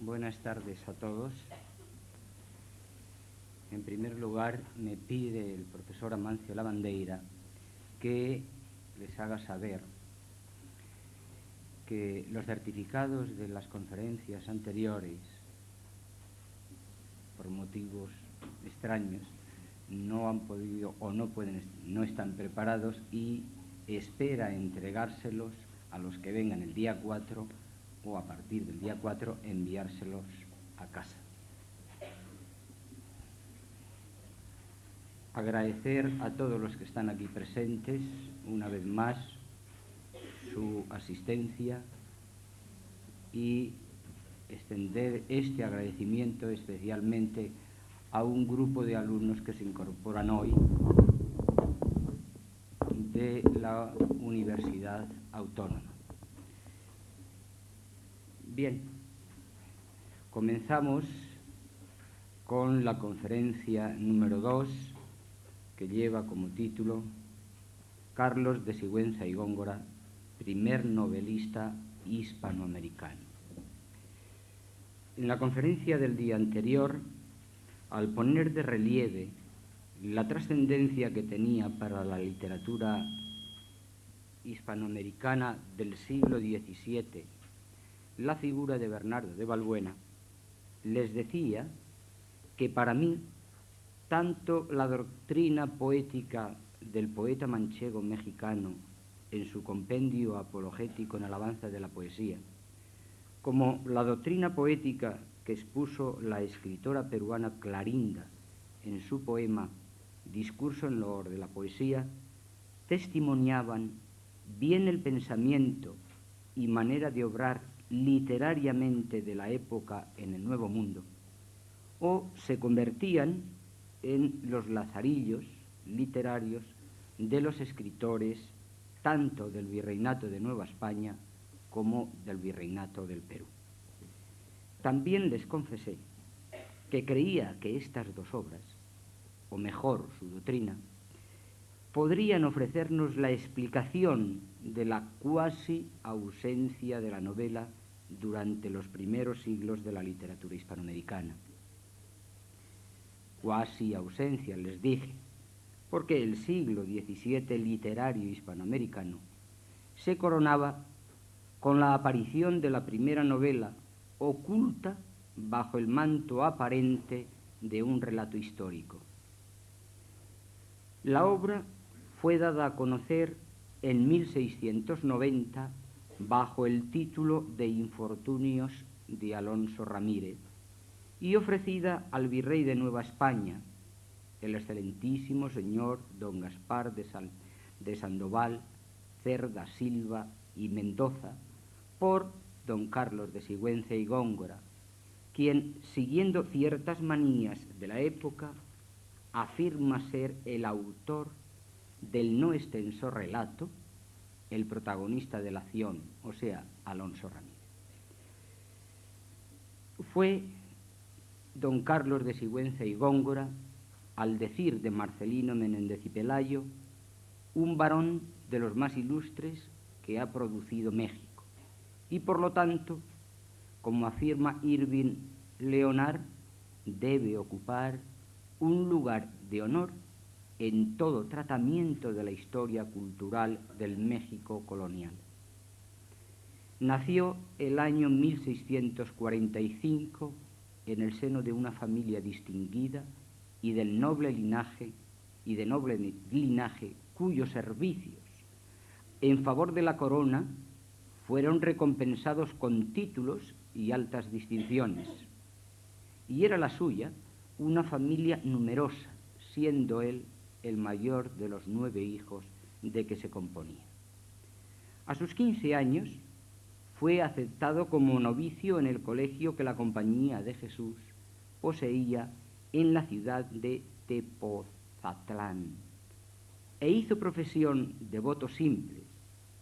Buenas tardes a todos. En primer lugar, me pide el profesor Amancio Lavandeira que les haga saber que los certificados de las conferencias anteriores, por motivos extraños, no han podido o no están preparados y espera entregárselos a los que vengan el día 4 o a partir del día 4 enviárselos a casa. Agradecer a todos los que están aquí presentes, una vez más, su asistencia y extender este agradecimiento especialmente a un grupo de alumnos que se incorporan hoy de la Universidad Autónoma. Bien, comenzamos con la conferencia número 2, que lleva como título Carlos de Sigüenza y Góngora, primer novelista hispanoamericano. En la conferencia del día anterior, al poner de relieve la trascendencia que tenía para la literatura hispanoamericana del siglo XVII la figura de Bernardo de Balbuena, les decía que para mí tanto la doctrina poética del poeta manchego mexicano en su compendio apologético en alabanza de la poesía, como la doctrina poética que expuso la escritora peruana Clarinda en su poema Discurso en loor de la poesía, testimoniaban bien el pensamiento y manera de obrar literariamente de la época en el Nuevo Mundo, o se convertían en los lazarillos literarios de los escritores tanto del Virreinato de Nueva España como del Virreinato del Perú. También les confesé que creía que estas dos obras, o mejor su doctrina, podrían ofrecernos la explicación de la cuasi ausencia de la novela durante los primeros siglos de la literatura hispanoamericana. Cuasi ausencia, les dije, porque el siglo XVII literario hispanoamericano se coronaba con la aparición de la primera novela oculta bajo el manto aparente de un relato histórico. La obra fue dada a conocer en 1690 bajo el título de Infortunios de Alonso Ramírez y ofrecida al virrey de Nueva España, el excelentísimo señor don Gaspar de Sandoval, Cerda Silva y Mendoza, por don Carlos de Sigüenza y Góngora, quien, siguiendo ciertas manías de la época, afirma ser el autor del no extenso relato, el protagonista de la acción, o sea, Alonso Ramírez. Fue don Carlos de Sigüenza y Góngora, al decir de Marcelino Menéndez y Pelayo, un varón de los más ilustres que ha producido México, y por lo tanto, como afirma Irving Leonard, debe ocupar un lugar de honor en todo tratamiento de la historia cultural del México colonial. Nació el año 1645 en el seno de una familia distinguida y de noble linaje cuyos servicios en favor de la corona fueron recompensados con títulos y altas distinciones. Y era la suya una familia numerosa, siendo él el mayor de los 9 hijos de que se componía. A sus 15 años fue aceptado como novicio en el colegio que la Compañía de Jesús poseía en la ciudad de Tepozatlán, e hizo profesión de votos simples,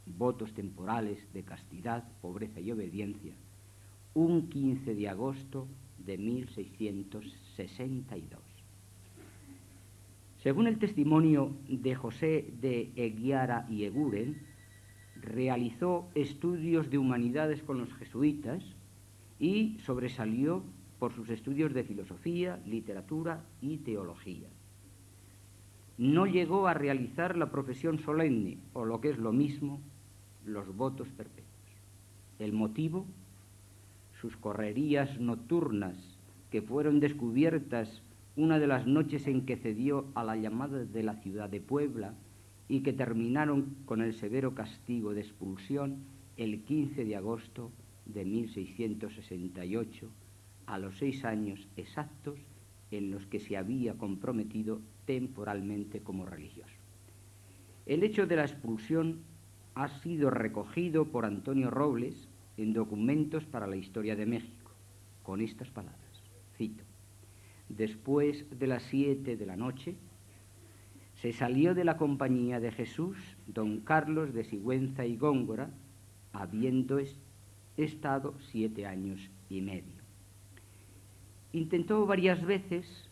votos temporales de castidad, pobreza y obediencia, un 15 de agosto de 1662. Según el testimonio de José de Eguiara y Eguren, realizó estudios de humanidades con los jesuitas y sobresalió por sus estudios de filosofía, literatura y teología. No llegó a realizar la profesión solemne, o lo que es lo mismo, los votos perpetuos. El motivo, sus correrías nocturnas, que fueron descubiertas una de las noches en que cedió a la llamada de la ciudad de Puebla y que terminaron con el severo castigo de expulsión el 15 de agosto de 1668, a los 6 años exactos en los que se había comprometido temporalmente como religioso. El hecho de la expulsión ha sido recogido por Antonio Robles en Documentos para la Historia de México, con estas palabras, cito: después de las 7 de la noche, se salió de la compañía de Jesús don Carlos de Sigüenza y Góngora, habiendo estado 7 años y medio. Intentó varias veces,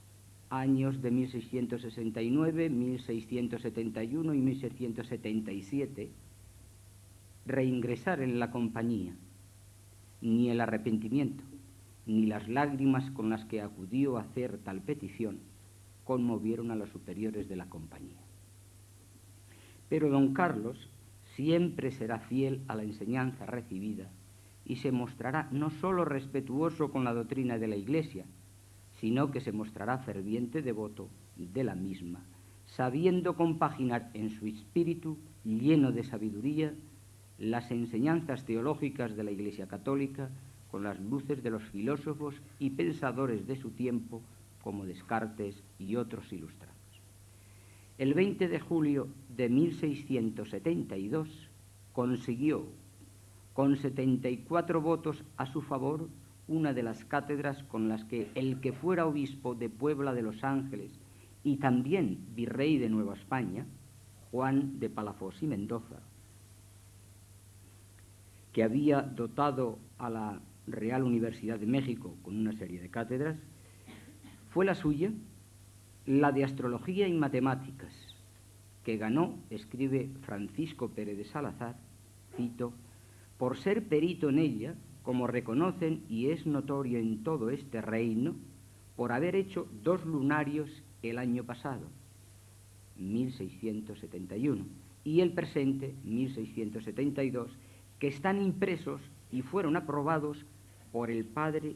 años de 1669, 1671 y 1677, reingresar en la compañía. Ni el arrepentimiento, ni las lágrimas con las que acudió a hacer tal petición conmovieron a los superiores de la compañía. Pero don Carlos siempre será fiel a la enseñanza recibida y se mostrará no solo respetuoso con la doctrina de la Iglesia, sino que se mostrará ferviente devoto de la misma, sabiendo compaginar en su espíritu, lleno de sabiduría, las enseñanzas teológicas de la Iglesia Católica con las luces de los filósofos y pensadores de su tiempo, como Descartes y otros ilustrados. El 20 de julio de 1672 consiguió, con 74 votos a su favor, una de las cátedras con las que el que fuera obispo de Puebla de Los Ángeles y también virrey de Nueva España, Juan de Palafox y Mendoza, que había dotado a la Real Universidad de México con una serie de cátedras, fue la suya, la de Astrología y Matemáticas, que ganó, escribe Francisco Pérez de Salazar, cito, por ser perito en ella, como reconocen y es notorio en todo este reino, por haber hecho 2 lunarios el año pasado, 1671, y el presente, 1672, que están impresos y fueron aprobados por el padre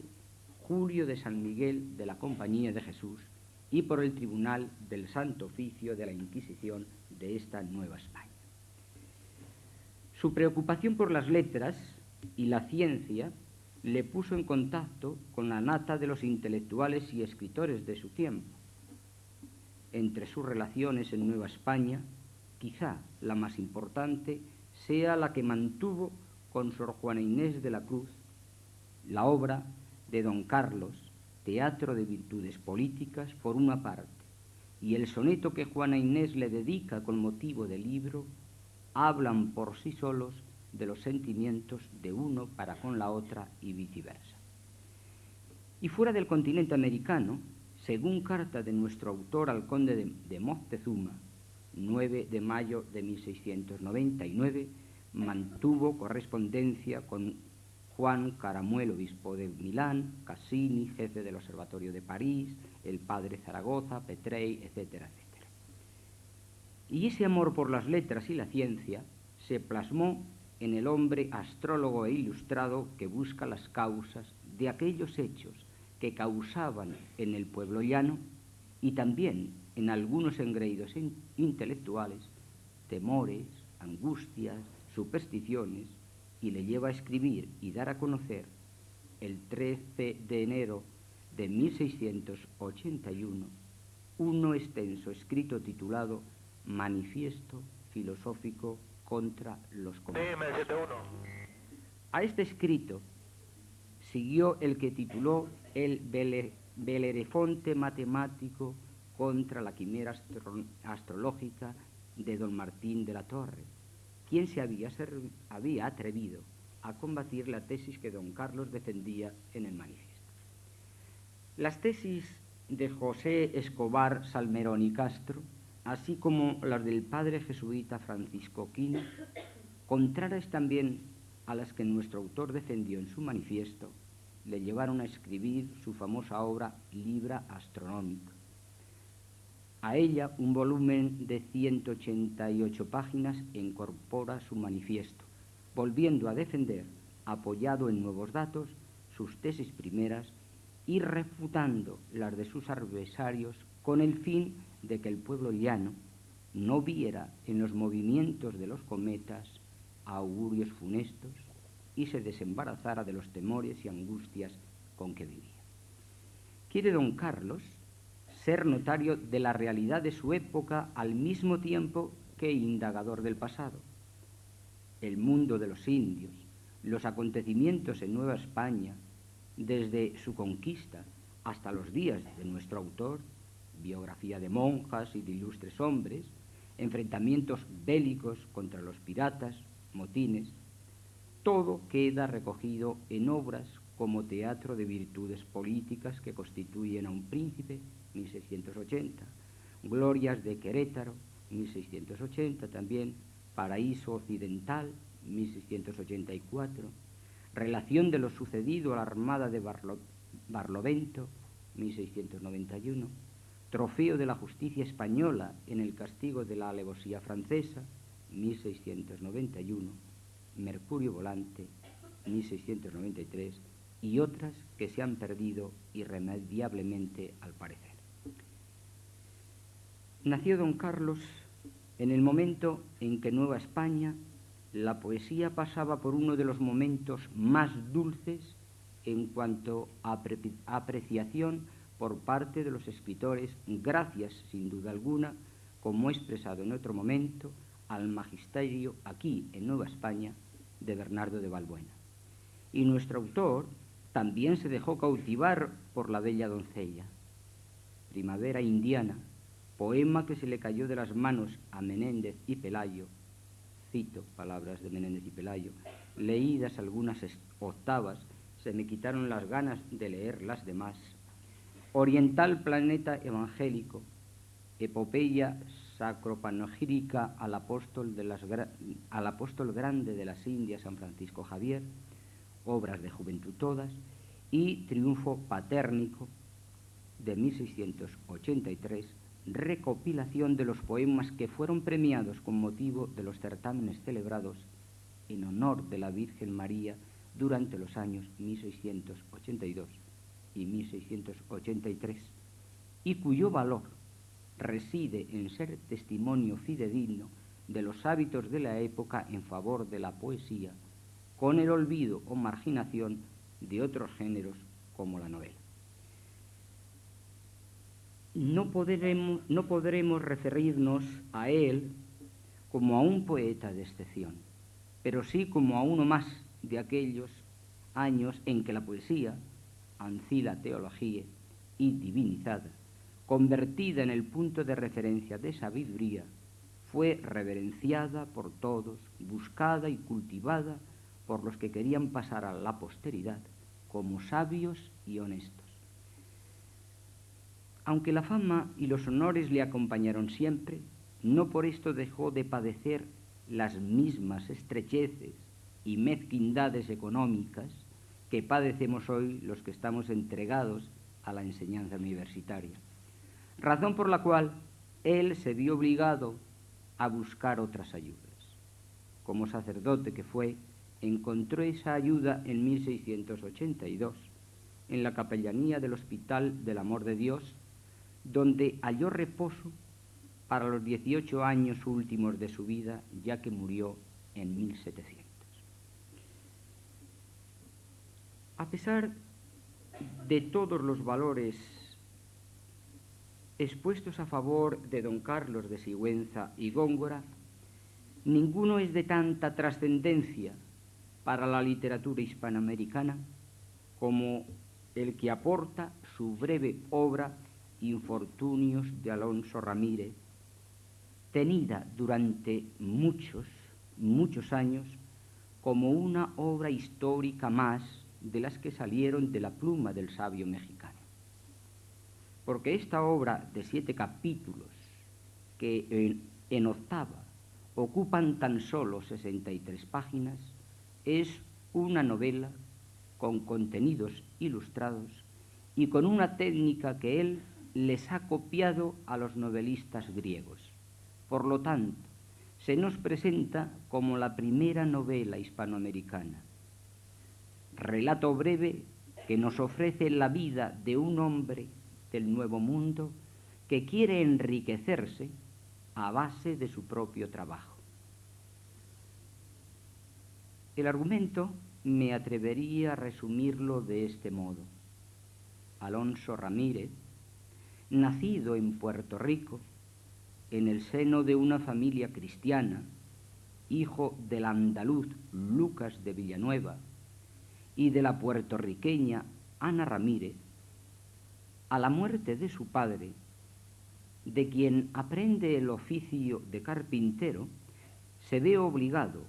Julio de San Miguel de la Compañía de Jesús y por el Tribunal del Santo Oficio de la Inquisición de esta Nueva España. Su preocupación por las letras y la ciencia le puso en contacto con la nata de los intelectuales y escritores de su tiempo. Entre sus relaciones en Nueva España, quizá la más importante sea la que mantuvo con Sor Juana Inés de la Cruz, la obra de don Carlos, Teatro de Virtudes Políticas, por una parte, y el soneto que Juana Inés le dedica con motivo del libro, hablan por sí solos de los sentimientos de uno para con la otra y viceversa. Y fuera del continente americano, según carta de nuestro autor al conde de Moctezuma, 9 de mayo de 1699, mantuvo correspondencia con Juan Caramuel, obispo de Milán, Cassini, jefe del Observatorio de París, el padre Zaragoza, Petrey, etcétera, etcétera. Y ese amor por las letras y la ciencia se plasmó en el hombre astrólogo e ilustrado que busca las causas de aquellos hechos que causaban en el pueblo llano y también en algunos engreídos intelectuales temores, angustias, supersticiones, y le lleva a escribir y dar a conocer el 13 de enero de 1681 un extenso escrito titulado Manifiesto Filosófico contra los Comunistas. A este escrito siguió el que tituló el Belerofonte Matemático contra la quimera astrológica de don Martín de la Torre, quien se había atrevido a combatir la tesis que don Carlos defendía en el manifiesto. Las tesis de José Escobar Salmerón y Castro, así como las del padre jesuita Francisco Quino, contrarias también a las que nuestro autor defendió en su manifiesto, le llevaron a escribir su famosa obra Libra Astronómica. A ella, un volumen de 188 páginas incorpora su manifiesto, volviendo a defender, apoyado en nuevos datos, sus tesis primeras y refutando las de sus adversarios con el fin de que el pueblo llano no viera en los movimientos de los cometas augurios funestos y se desembarazara de los temores y angustias con que vivía. Quiere don Carlos ser notario de la realidad de su época al mismo tiempo que indagador del pasado. El mundo de los indios, los acontecimientos en Nueva España, desde su conquista hasta los días de nuestro autor, biografía de monjas y de ilustres hombres, enfrentamientos bélicos contra los piratas, motines, todo queda recogido en obras como Teatro de Virtudes Políticas que constituyen a un príncipe, 1680, Glorias de Querétaro, 1680 también, Paraíso Occidental, 1684, Relación de lo sucedido a la Armada de Barlovento, 1691, Trofeo de la Justicia Española en el castigo de la alevosía francesa, 1691, Mercurio Volante, 1693, y otras que se han perdido irremediablemente al parecer. Nació don Carlos en el momento en que Nueva España, la poesía pasaba por uno de los momentos más dulces en cuanto a apreciación por parte de los escritores, gracias, sin duda alguna, como he expresado en otro momento, al magisterio aquí en Nueva España de Bernardo de Balbuena. Y nuestro autor también se dejó cautivar por la bella doncella. Primavera Indiana, poema que se le cayó de las manos a Menéndez y Pelayo, cito palabras de Menéndez y Pelayo, leídas algunas octavas, se me quitaron las ganas de leer las demás. Oriental planeta evangélico, epopeya sacropanegírica al apóstol grande de las Indias, San Francisco Javier, obras de juventud todas, y Triunfo patérnico de 1683, recopilación de los poemas que fueron premiados con motivo de los certámenes celebrados en honor de la Virgen María durante los años 1682 y 1683, y cuyo valor reside en ser testimonio fidedigno de los hábitos de la época en favor de la poesía, con el olvido o marginación de otros géneros como la novela. No podremos referirnos a él como a un poeta de excepción, pero sí como a uno más de aquellos años en que la poesía, ancila teología y divinizada, convertida en el punto de referencia de sabiduría, fue reverenciada por todos, buscada y cultivada por los que querían pasar a la posteridad como sabios y honestos. Aunque la fama y los honores le acompañaron siempre, no por esto dejó de padecer las mismas estrecheces y mezquindades económicas que padecemos hoy los que estamos entregados a la enseñanza universitaria, razón por la cual él se vio obligado a buscar otras ayudas. Como sacerdote que fue, encontró esa ayuda en 1682, en la capellanía del Hospital del Amor de Dios, donde halló reposo para los 18 años últimos de su vida, ya que murió en 1700. A pesar de todos los valores expuestos a favor de don Carlos de Sigüenza y Góngora, ninguno es de tanta trascendencia para la literatura hispanoamericana como el que aporta su breve obra Infortunios de Alonso Ramírez, tenida durante muchos años como una obra histórica más de las que salieron de la pluma del sabio mexicano. Porque esta obra de 7 capítulos, que en octava ocupan tan solo 63 páginas, es una novela con contenidos ilustrados y con una técnica que él les ha copiado a los novelistas griegos. Por lo tanto, se nos presenta como la primera novela hispanoamericana. Relato breve que nos ofrece la vida de un hombre del Nuevo Mundo que quiere enriquecerse a base de su propio trabajo. El argumento me atrevería a resumirlo de este modo. Alonso Ramírez, nacido en Puerto Rico, en el seno de una familia cristiana, hijo del andaluz Lucas de Villanueva y de la puertorriqueña Ana Ramírez, a la muerte de su padre, de quien aprende el oficio de carpintero, se ve obligado,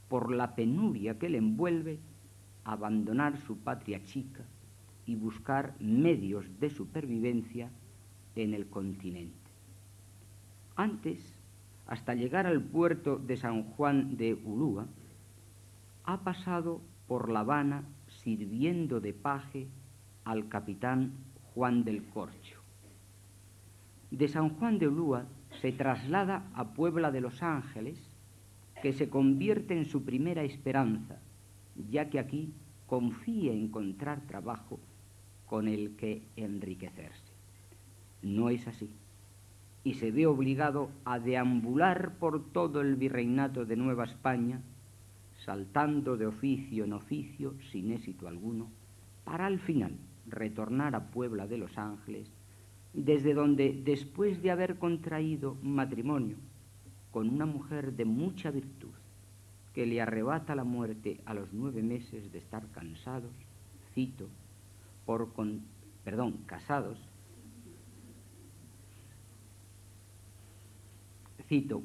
por la penuria que le envuelve, a abandonar su patria chica y buscar medios de supervivencia en el continente. Antes, hasta llegar al puerto de San Juan de Ulúa, ha pasado por La Habana sirviendo de paje al capitán Juan del Corcho. De San Juan de Ulúa se traslada a Puebla de Los Ángeles, que se convierte en su primera esperanza, ya que aquí confía encontrar trabajo con el que enriquecerse. No es así, y se ve obligado a deambular por todo el virreinato de Nueva España, saltando de oficio en oficio sin éxito alguno, para al final retornar a Puebla de Los Ángeles, desde donde, después de haber contraído matrimonio con una mujer de mucha virtud, que le arrebata la muerte a los 9 meses de estar casados,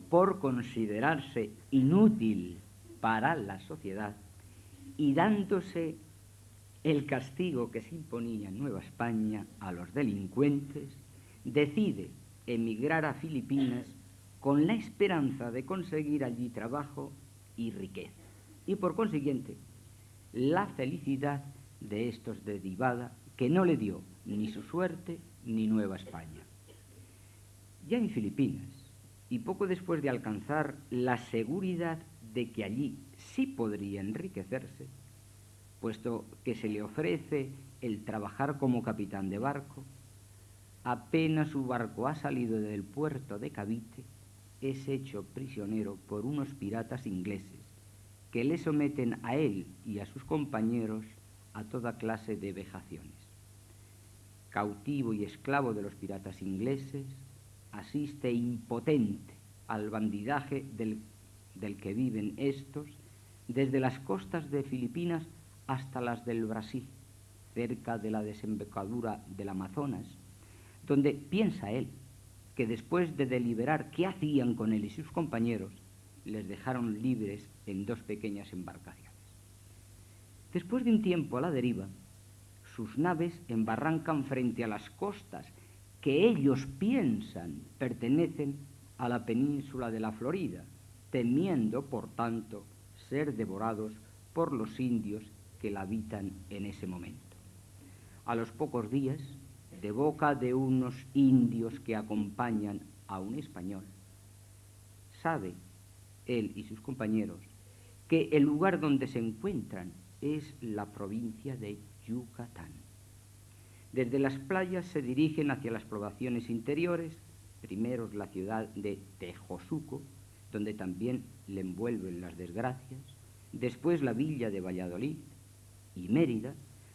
por considerarse inútil para la sociedad y dándose el castigo que se imponía en Nueva España a los delincuentes, decide emigrar a Filipinas con la esperanza de conseguir allí trabajo y riqueza, y por consiguiente la felicidad de estos derivada que no le dio ni su suerte ni Nueva España. Ya en Filipinas, y poco después de alcanzar la seguridad de que allí sí podría enriquecerse, puesto que se le ofrece el trabajar como capitán de barco, apenas su barco ha salido del puerto de Cavite, es hecho prisionero por unos piratas ingleses que le someten a él y a sus compañeros a toda clase de vejaciones. Cautivo y esclavo de los piratas ingleses, asiste impotente al bandidaje del que viven estos, desde las costas de Filipinas hasta las del Brasil, cerca de la desembocadura del Amazonas, donde piensa él que después de deliberar qué hacían con él y sus compañeros, les dejaron libres en 2 pequeñas embarcaciones. Después de un tiempo a la deriva, sus naves embarrancan frente a las costas que ellos piensan pertenecen a la península de la Florida, temiendo, por tanto, ser devorados por los indios que la habitan en ese momento. A los pocos días, de boca de unos indios que acompañan a un español, sabe él y sus compañeros que el lugar donde se encuentran es la provincia de Yucatán. Desde las playas se dirigen hacia las poblaciones interiores, primero la ciudad de Tejosuco, donde también le envuelven las desgracias, después la villa de Valladolid y Mérida,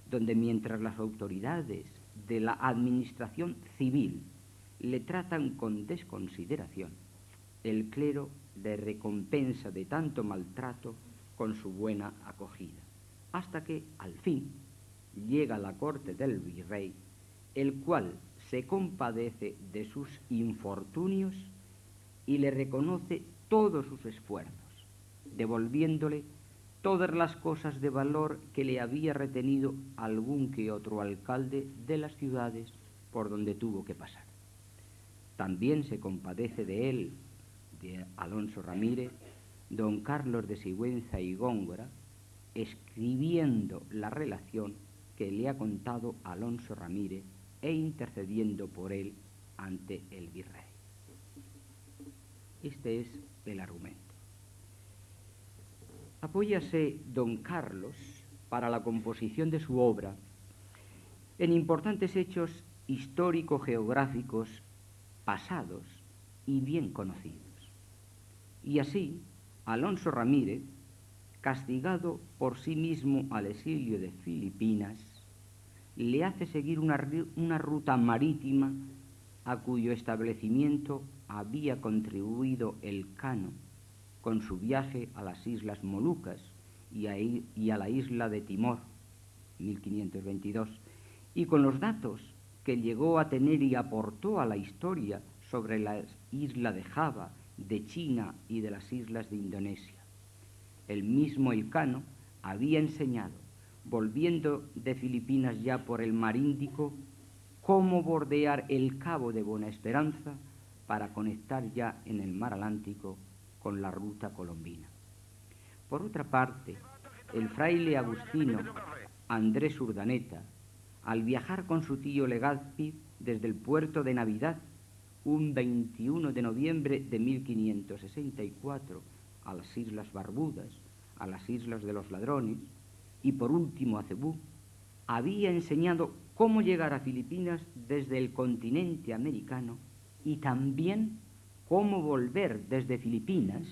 donde mientras las autoridades de la administración civil le tratan con desconsideración, el clero le recompensa de tanto maltrato con su buena acogida, hasta que, al fin, llega a la corte del virrey, el cual se compadece de sus infortunios y le reconoce todos sus esfuerzos, devolviéndole todas las cosas de valor que le había retenido algún que otro alcalde de las ciudades por donde tuvo que pasar. También se compadece de él, de Alonso Ramírez, don Carlos de Sigüenza y Góngora, escribiendo la relación que le ha contado Alonso Ramírez e intercediendo por él ante el virrey. Este es el argumento. Apóyase don Carlos para la composición de su obra en importantes hechos histórico-geográficos pasados y bien conocidos. Y así, Alonso Ramírez, castigado por sí mismo al exilio de Filipinas, le hace seguir una ruta marítima a cuyo establecimiento había contribuido Elcano con su viaje a las Islas Molucas y a la isla de Timor, 1522, y con los datos que llegó a tener y aportó a la historia sobre la isla de Java, de China y de las islas de Indonesia. El mismo Elcano había enseñado, volviendo de Filipinas ya por el mar Índico, cómo bordear el Cabo de Buena Esperanza para conectar ya en el mar Atlántico con la ruta colombina. Por otra parte, el fraile agustino Andrés Urdaneta, al viajar con su tío Legazpi desde el puerto de Navidad, un 21 de noviembre de 1564, a las Islas Barbudas, a las Islas de los Ladrones y por último a Cebú, había enseñado cómo llegar a Filipinas desde el continente americano y también cómo volver desde Filipinas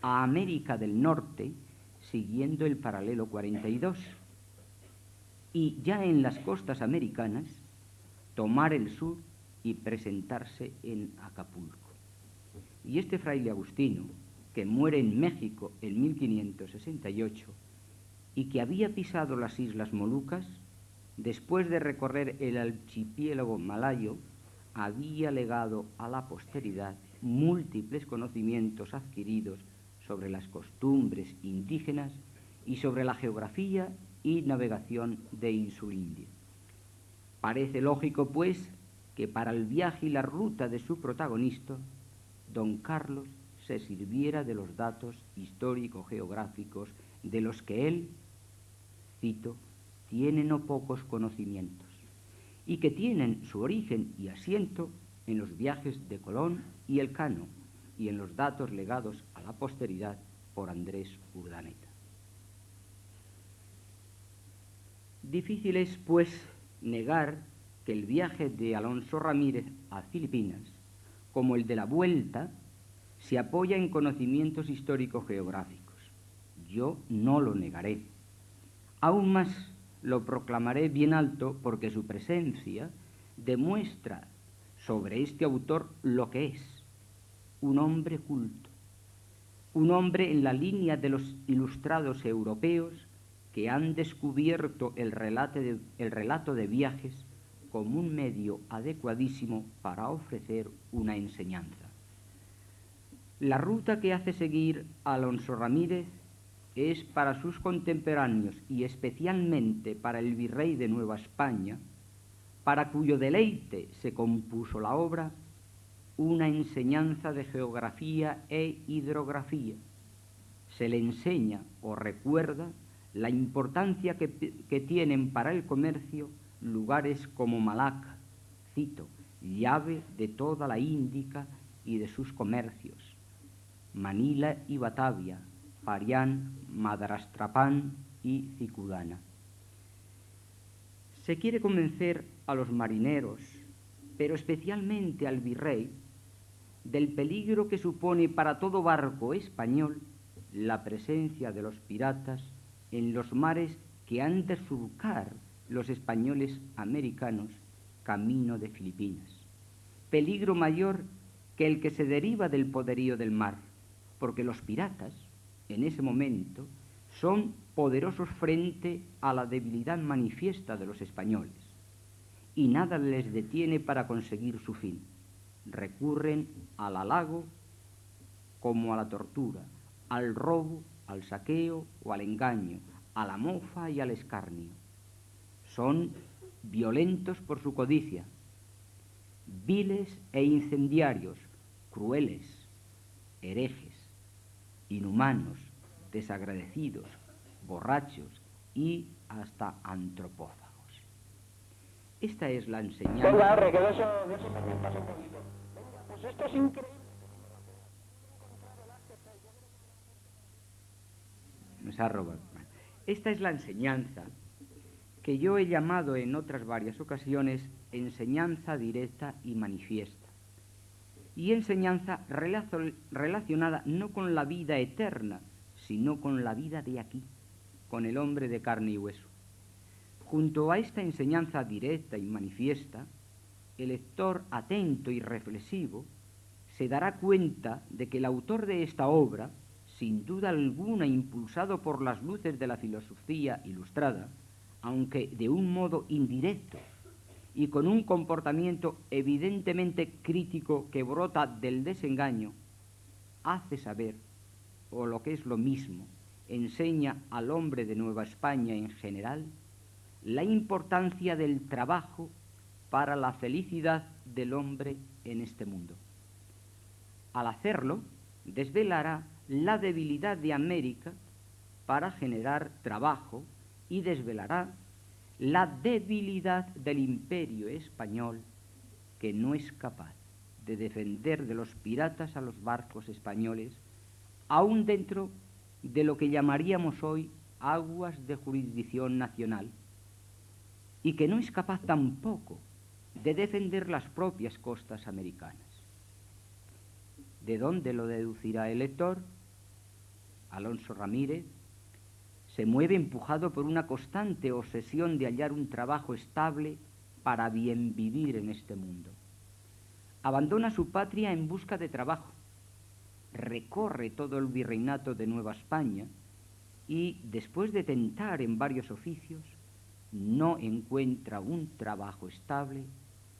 a América del Norte siguiendo el paralelo 42 y ya en las costas americanas tomar el sur y presentarse en Acapulco. Y este fraile agustino, que muere en México en 1568 y que había pisado las Islas Molucas, después de recorrer el archipiélago malayo, había legado a la posteridad múltiples conocimientos adquiridos sobre las costumbres indígenas y sobre la geografía y navegación de Insulindia. Parece lógico, pues, que para el viaje y la ruta de su protagonista, don Carlos se sirviera de los datos histórico-geográficos de los que él, cito, tiene no pocos conocimientos, y que tienen su origen y asiento en los viajes de Colón y Elcano, y en los datos legados a la posteridad por Andrés Urdaneta. Difícil es, pues, negar que el viaje de Alonso Ramírez a Filipinas, como el de la vuelta, se apoya en conocimientos histórico-geográficos. Yo no lo negaré. Aún más lo proclamaré bien alto porque su presencia demuestra sobre este autor lo que es: un hombre culto, un hombre en la línea de los ilustrados europeos que han descubierto el relato de viajes como un medio adecuadísimo para ofrecer una enseñanza. La ruta que hace seguir Alonso Ramírez es para sus contemporáneos y especialmente para el virrey de Nueva España, para cuyo deleite se compuso la obra, una enseñanza de geografía e hidrografía. Se le enseña o recuerda la importancia que tienen para el comercio lugares como Malaca, cito, llave de toda la Índica y de sus comercios, Manila y Batavia, Parián, Madrastrapán y Cicudana. Se quiere convencer a los marineros, pero especialmente al virrey, del peligro que supone para todo barco español la presencia de los piratas en los mares que han de surcar los españoles americanos camino de Filipinas. Peligro mayor que el que se deriva del poderío del mar, porque los piratas, en ese momento, son poderosos frente a la debilidad manifiesta de los españoles, y nada les detiene para conseguir su fin. Recurren al halago como a la tortura, al robo, al saqueo o al engaño, a la mofa y al escarnio. Son violentos por su codicia, viles e incendiarios, crueles, herejes, inhumanos, desagradecidos, borrachos y hasta antropófagos. Esta es la enseñanza... Venga, R, que de eso también pasa un poquito. Venga, pues esto es increíble. Nos ha robado. Esta es la enseñanza que yo he llamado en otras varias ocasiones enseñanza directa y manifiesta. Y enseñanza relacionada no con la vida eterna, sino con la vida de aquí, con el hombre de carne y hueso. Junto a esta enseñanza directa y manifiesta, el lector atento y reflexivo se dará cuenta de que el autor de esta obra, sin duda alguna impulsado por las luces de la filosofía ilustrada, aunque de un modo indirecto y con un comportamiento evidentemente crítico que brota del desengaño, hace saber, o lo que es lo mismo, enseña al hombre de Nueva España en general, la importancia del trabajo para la felicidad del hombre en este mundo. Al hacerlo, desvelará la debilidad de América para generar trabajo y desvelará la debilidad del imperio español, que no es capaz de defender de los piratas a los barcos españoles, aún dentro de lo que llamaríamos hoy aguas de jurisdicción nacional, y que no es capaz tampoco de defender las propias costas americanas. ¿De dónde lo deducirá el lector? Alonso Ramírez se mueve empujado por una constante obsesión de hallar un trabajo estable para bien vivir en este mundo. Abandona su patria en busca de trabajo, recorre todo el virreinato de Nueva España y, después de tentar en varios oficios, no encuentra un trabajo estable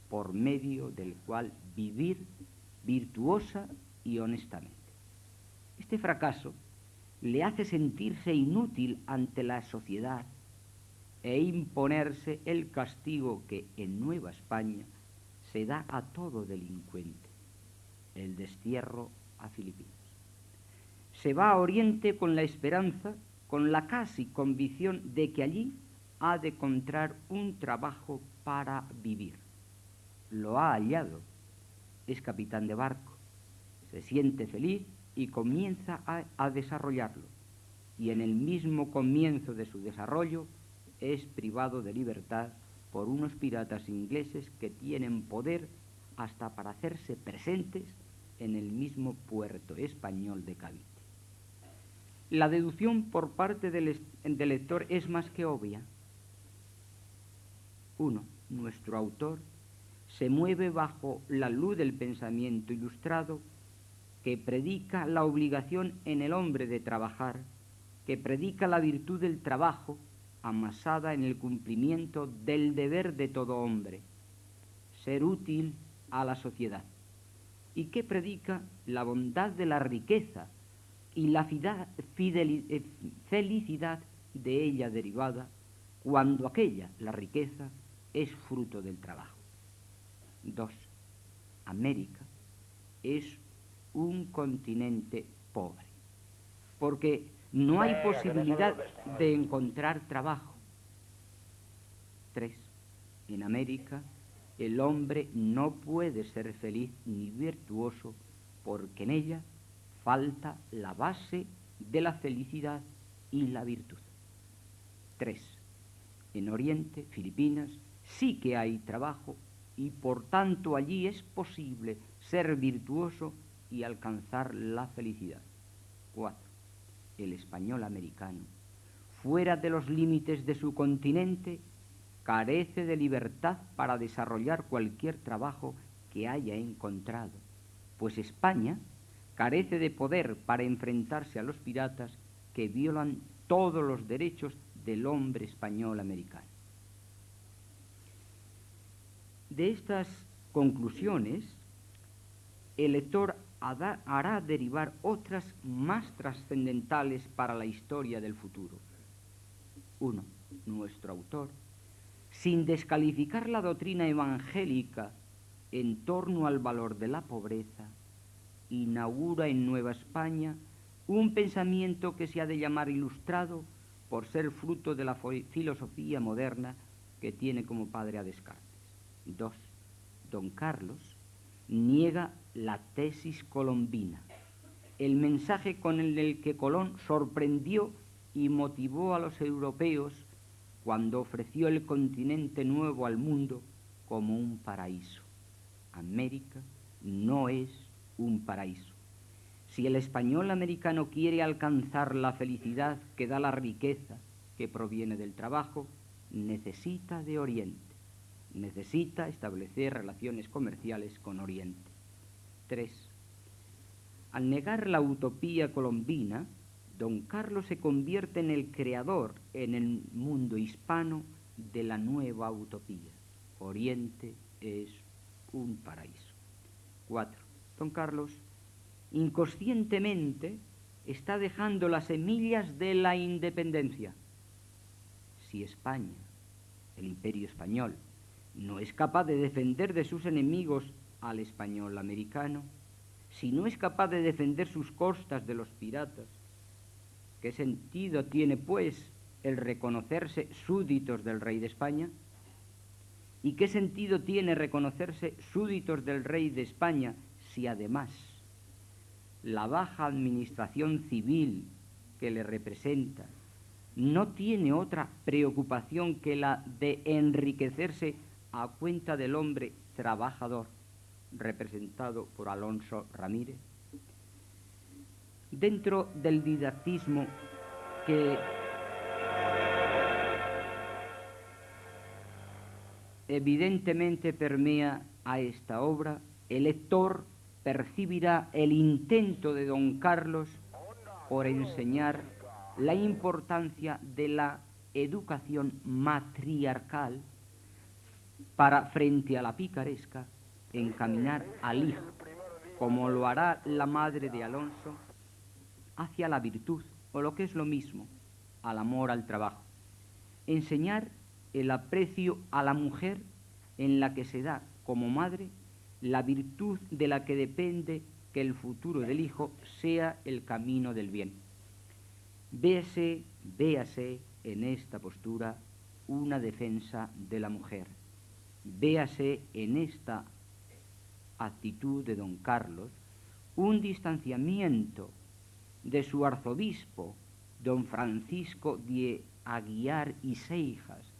por medio del cual vivir virtuosa y honestamente. Este fracaso le hace sentirse inútil ante la sociedad e imponerse el castigo que en Nueva España se da a todo delincuente, el destierro a Filipinas. Se va a Oriente con la esperanza, con la casi convicción de que allí ha de encontrar un trabajo para vivir. Lo ha hallado, es capitán de barco, se siente feliz y comienza a desarrollarlo, y en el mismo comienzo de su desarrollo es privado de libertad por unos piratas ingleses que tienen poder hasta para hacerse presentes en el mismo puerto español de Cavite. La deducción por parte del lector es más que obvia. 1. Nuestro autor se mueve bajo la luz del pensamiento ilustrado que predica la obligación en el hombre de trabajar, que predica la virtud del trabajo amasada en el cumplimiento del deber de todo hombre, ser útil a la sociedad, y que predica la bondad de la riqueza y la felicidad de ella derivada, cuando aquella, la riqueza, es fruto del trabajo. 2. América es un continente pobre, porque no hay posibilidad de encontrar trabajo. 3. En América el hombre no puede ser feliz ni virtuoso porque en ella falta la base de la felicidad y la virtud. 3. En Oriente, Filipinas, sí que hay trabajo y por tanto allí es posible ser virtuoso y alcanzar la felicidad. 4. El español americano, fuera de los límites de su continente, carece de libertad para desarrollar cualquier trabajo que haya encontrado, pues España carece de poder para enfrentarse a los piratas que violan todos los derechos del hombre español americano. De estas conclusiones, el lector hará derivar otras más trascendentales para la historia del futuro. 1. Nuestro autor, sin descalificar la doctrina evangélica en torno al valor de la pobreza, inaugura en Nueva España un pensamiento que se ha de llamar ilustrado por ser fruto de la filosofía moderna que tiene como padre a Descartes. 2. Don Carlos niega la tesis colombina, el mensaje con el que Colón sorprendió y motivó a los europeos cuando ofreció el continente nuevo al mundo como un paraíso. América no es un paraíso. Si el español americano quiere alcanzar la felicidad que da la riqueza que proviene del trabajo, necesita de Oriente, necesita establecer relaciones comerciales con Oriente. 3. Al negar la utopía colombina, don Carlos se convierte en el creador en el mundo hispano de la nueva utopía. Oriente es un paraíso. 4. Don Carlos inconscientemente está dejando las semillas de la independencia. Si España, el imperio español, no es capaz de defender de sus enemigos al español americano, si no es capaz de defender sus costas de los piratas, ¿qué sentido tiene, pues, el reconocerse súbditos del rey de España? ¿Y qué sentido tiene reconocerse súbditos del rey de España si además la baja administración civil que le representa no tiene otra preocupación que la de enriquecerse a cuenta del hombre trabajador, representado por Alonso Ramírez? Dentro del didactismo que evidentemente permea a esta obra, el lector percibirá el intento de don Carlos por enseñar la importancia de la educación matriarcal para, frente a la picaresca, encaminar al hijo, como lo hará la madre de Alonso, hacia la virtud, o lo que es lo mismo, al amor al trabajo. Enseñar el aprecio a la mujer en la que se da como madre la virtud de la que depende que el futuro del hijo sea el camino del bien. Véase en esta postura una defensa de la mujer. Véase en esta actitud de don Carlos un distanciamiento de su arzobispo, don Francisco de Aguiar y Seijas,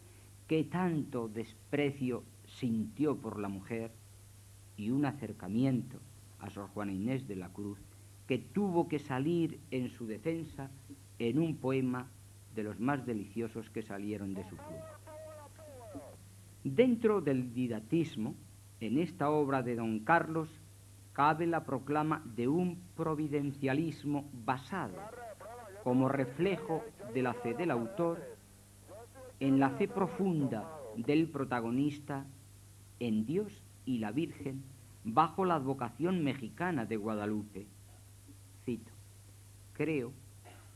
que tanto desprecio sintió por la mujer, y un acercamiento a Sor Juana Inés de la Cruz, que tuvo que salir en su defensa en un poema de los más deliciosos que salieron de su pluma. Dentro del didactismo, en esta obra de don Carlos, cabe la proclama de un providencialismo basado, como reflejo de la fe del autor, en la fe profunda del protagonista en Dios y la Virgen, bajo la advocación mexicana de Guadalupe. Cito: creo,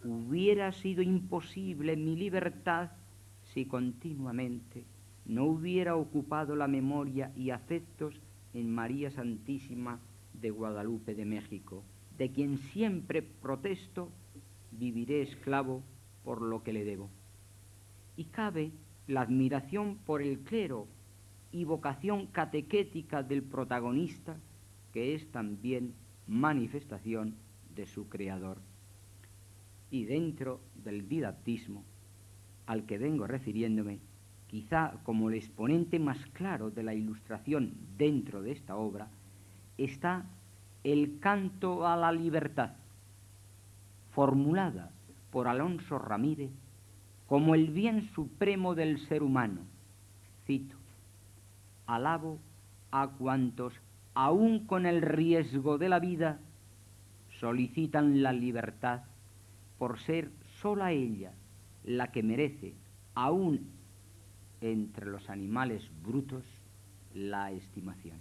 hubiera sido imposible mi libertad si continuamente no hubiera ocupado la memoria y afectos en María Santísima de Guadalupe de México, de quien siempre protesto, viviré esclavo por lo que le debo. Y cabe la admiración por el clero y vocación catequética del protagonista, que es también manifestación de su creador. Y dentro del didactismo al que vengo refiriéndome, quizá como el exponente más claro de la ilustración dentro de esta obra, está el canto a la libertad, formulada por Alonso Ramírez como el bien supremo del ser humano. Cito: alabo a cuantos, aun con el riesgo de la vida, solicitan la libertad, por ser sola ella la que merece, aun entre los animales brutos, la estimación.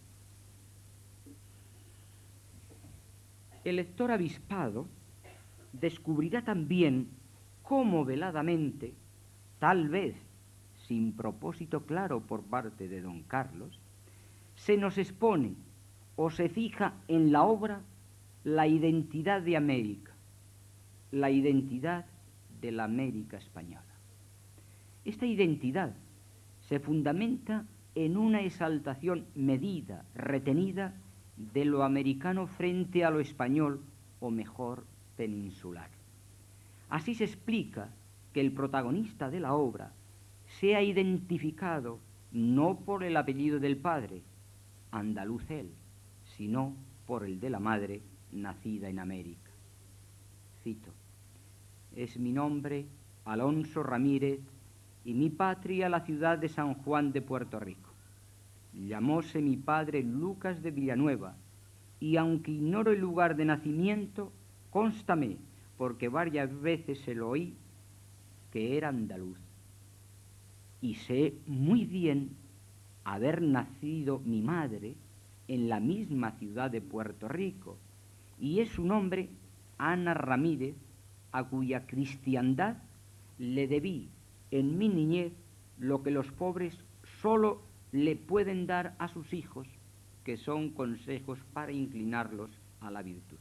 El lector avispado descubrirá también cómo veladamente, tal vez sin propósito claro por parte de don Carlos, se nos expone o se fija en la obra la identidad de América, la identidad de la América española. Esta identidad se fundamenta en una exaltación medida, retenida, de lo americano frente a lo español, o mejor, peninsular. Así se explica que el protagonista de la obra sea identificado no por el apellido del padre, andaluz él, sino por el de la madre, nacida en América. Cito: es mi nombre Alonso Ramírez y mi patria la ciudad de San Juan de Puerto Rico. Llamóse mi padre Lucas de Villanueva, y aunque ignoro el lugar de nacimiento, cónstame, porque varias veces se lo oí, que era andaluz. Y sé muy bien haber nacido mi madre en la misma ciudad de Puerto Rico, y es su nombre Ana Ramírez, a cuya cristiandad le debí en mi niñez lo que los pobres solo le pueden dar a sus hijos, que son consejos para inclinarlos a la virtud.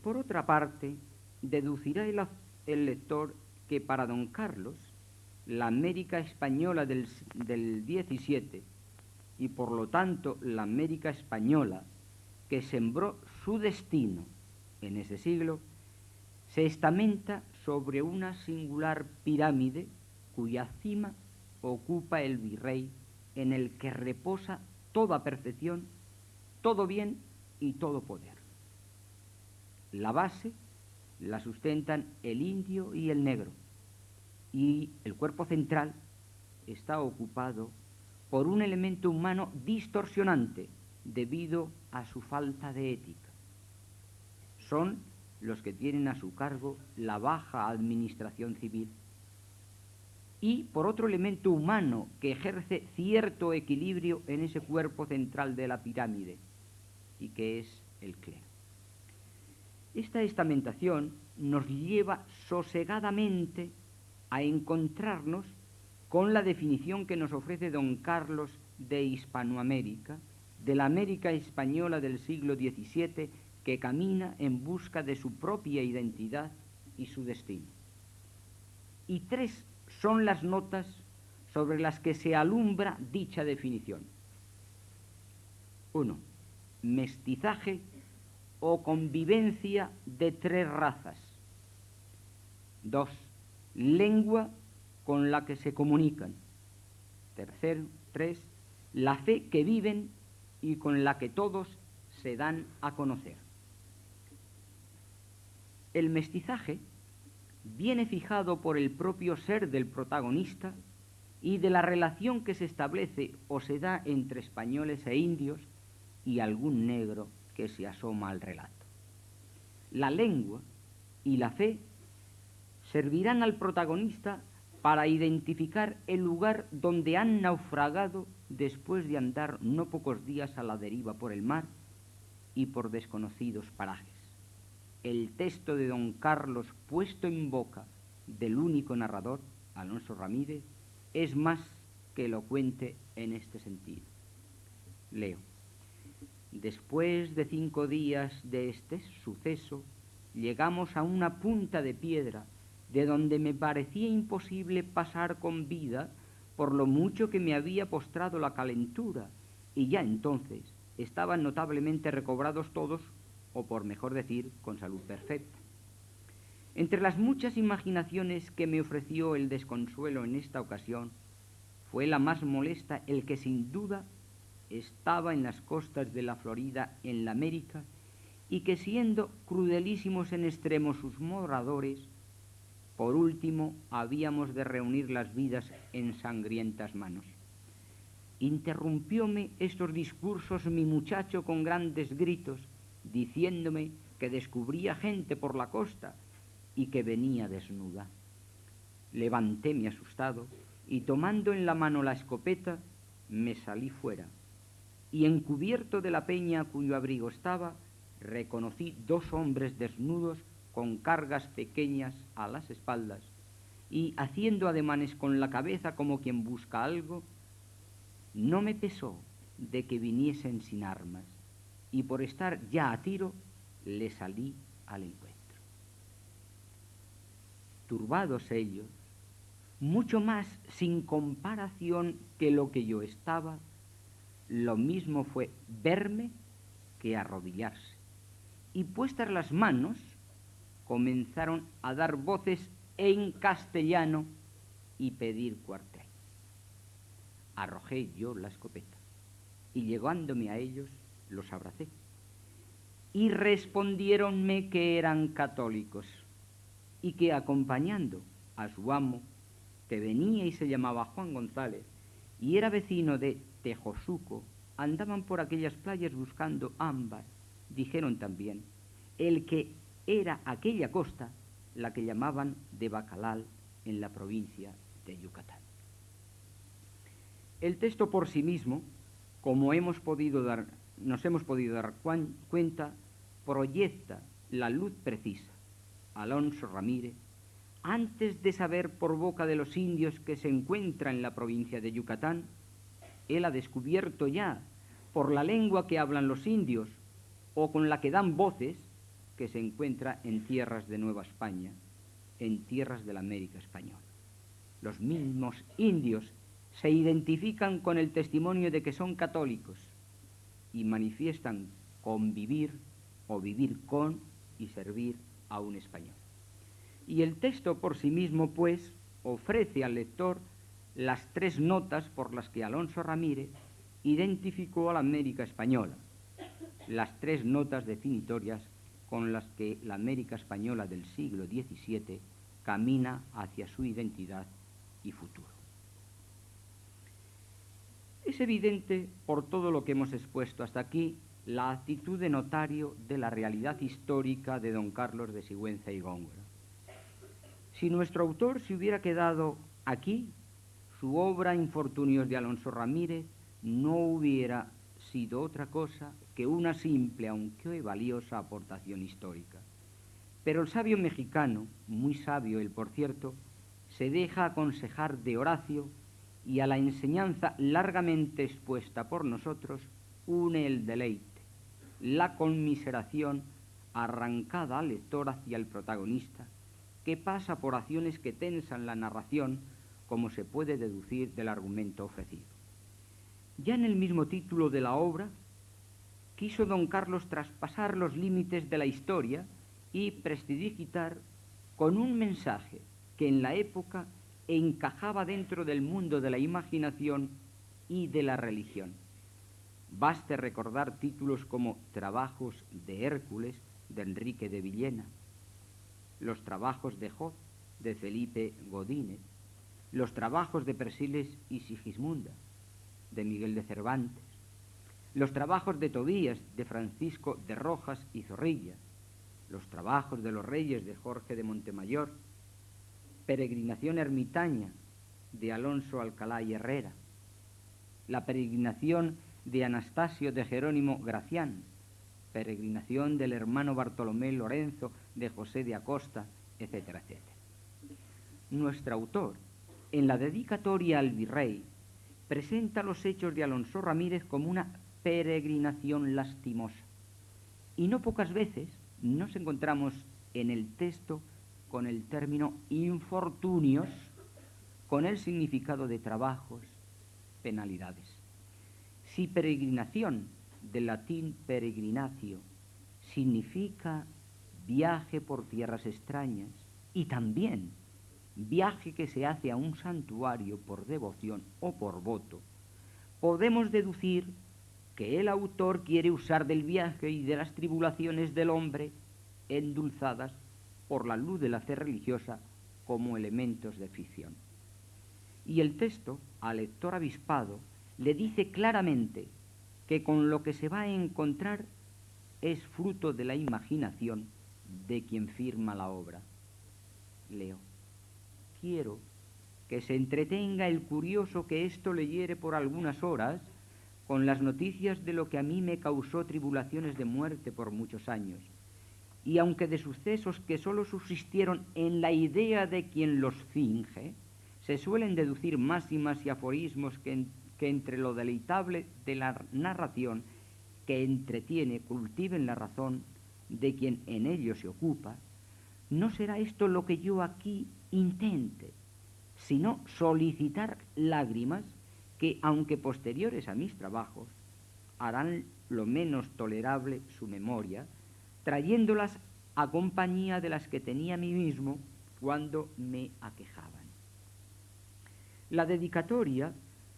Por otra parte, deducirá el lector que para don Carlos, la América española del 17, y por lo tanto la América española que sembró su destino en ese siglo, se estamenta sobre una singular pirámide cuya cima ocupa el virrey, en el que reposa toda perfección, todo bien y todo poder. La base la sustentan el indio y el negro, y el cuerpo central está ocupado por un elemento humano distorsionante debido a su falta de ética. Son los que tienen a su cargo la baja administración civil, y por otro elemento humano que ejerce cierto equilibrio en ese cuerpo central de la pirámide, y que es el clero. Esta estamentación nos lleva sosegadamente a encontrarnos con la definición que nos ofrece don Carlos de Hispanoamérica, de la América española del siglo XVII, que camina en busca de su propia identidad y su destino. Y tres son las notas sobre las que se alumbra dicha definición. 1. Mestizaje o convivencia de tres razas. 2. Lengua con la que se comunican. 3. La fe que viven y con la que todos se dan a conocer. El mestizaje viene fijado por el propio ser del protagonista y de la relación que se establece o se da entre españoles e indios y algún negro que se asoma al relato. La lengua y la fe servirán al protagonista para identificar el lugar donde han naufragado después de andar no pocos días a la deriva por el mar y por desconocidos parajes. El texto de don Carlos, puesto en boca del único narrador, Alonso Ramírez, es más que elocuente en este sentido. Leo: después de 5 días de este suceso, llegamos a una punta de piedra de donde me parecía imposible pasar con vida por lo mucho que me había postrado la calentura, y ya entonces estaban notablemente recobrados todos, o por mejor decir, con salud perfecta. Entre las muchas imaginaciones que me ofreció el desconsuelo en esta ocasión, fue la más molesta el que sin duda estaba en las costas de la Florida, en la América, y que siendo crudelísimos en extremo sus moradores, por último habíamos de reunir las vidas en sangrientas manos. Interrumpióme estos discursos mi muchacho con grandes gritos, diciéndome que descubría gente por la costa y que venía desnuda. Levantéme asustado y tomando en la mano la escopeta me salí fuera, y encubierto de la peña cuyo abrigo estaba, reconocí 2 hombres desnudos con cargas pequeñas a las espaldas, y haciendo ademanes con la cabeza como quien busca algo, no me pesó de que viniesen sin armas, y por estar ya a tiro, le salí al encuentro. turbados ellos, mucho más sin comparación que lo que yo estaba, lo mismo fue verme que arrodillarse. Y puestas las manos, comenzaron a dar voces en castellano y pedir cuartel. Arrojé yo la escopeta y llegándome a ellos los abracé. Y respondiéronme que eran católicos y que acompañando a su amo, que venía y se llamaba Juan González y era vecino de Tejosuco, andaban por aquellas playas buscando ámbar. Dijeron también el que era aquella costa la que llamaban de Bacalal en la provincia de Yucatán. El texto por sí mismo, como nos hemos podido dar cuenta, proyecta la luz precisa. Alonso Ramírez, antes de saber por boca de los indios que se encuentra en la provincia de Yucatán, él ha descubierto ya, por la lengua que hablan los indios o con la que dan voces, que se encuentra en tierras de Nueva España, en tierras de la América Española. Los mismos indios se identifican con el testimonio de que son católicos y manifiestan convivir o vivir con y servir a un español. Y el texto por sí mismo, pues, ofrece al lector las tres notas por las que Alonso Ramírez identificó a la América Española, las tres notas definitorias con las que la América Española del siglo XVII camina hacia su identidad y futuro. Es evidente, por todo lo que hemos expuesto hasta aquí, la actitud de notario de la realidad histórica de don Carlos de Sigüenza y Góngora. Si nuestro autor se hubiera quedado aquí, su obra Infortunios de Alonso Ramírez no hubiera sido otra cosa que una simple, aunque valiosa, aportación histórica. Pero el sabio mexicano, muy sabio él por cierto, se deja aconsejar de Horacio y a la enseñanza largamente expuesta por nosotros une el deleite, la conmiseración arrancada al lector hacia el protagonista, que pasa por acciones que tensan la narración, como se puede deducir del argumento ofrecido. Ya en el mismo título de la obra, quiso don Carlos traspasar los límites de la historia y prestidigitar con un mensaje que en la época encajaba dentro del mundo de la imaginación y de la religión. Baste recordar títulos como Trabajos de Hércules, de Enrique de Villena, Los trabajos de Job, de Felipe Godínez, Los trabajos de Persiles y Sigismunda, de Miguel de Cervantes, Los trabajos de Tobías, de Francisco de Rojas y Zorrilla, Los trabajos de los Reyes, de Jorge de Montemayor, Peregrinación ermitaña, de Alonso Alcalá y Herrera, La peregrinación de Anastasio de Jerónimo Gracián, Peregrinación del hermano Bartolomé Lorenzo de José de Acosta, etcétera, etcétera. Nuestro autor, en la dedicatoria al virrey, presenta los hechos de Alonso Ramírez como una peregrinación lastimosa. Y no pocas veces nos encontramos en el texto con el término infortunios, con el significado de trabajos, penalidades. Si peregrinación, del latín peregrinatio, significa viaje por tierras extrañas y también viaje que se hace a un santuario por devoción o por voto, podemos deducir que el autor quiere usar del viaje y de las tribulaciones del hombre endulzadas por la luz de la fe religiosa como elementos de ficción. Y el texto, al lector avispado, le dice claramente que con lo que se va a encontrar es fruto de la imaginación de quien firma la obra. Leo: quiero que se entretenga el curioso que esto leyere por algunas horas con las noticias de lo que a mí me causó tribulaciones de muerte por muchos años, y aunque de sucesos que sólo subsistieron en la idea de quien los finge, se suelen deducir máximas y aforismos que entre lo deleitable de la narración que entretiene cultiven la razón de quien en ello se ocupa, no será esto lo que yo aquí intente, sino solicitar lágrimas que, aunque posteriores a mis trabajos, harán lo menos tolerable su memoria, trayéndolas a compañía de las que tenía a mí mismo cuando me aquejaban. La dedicatoria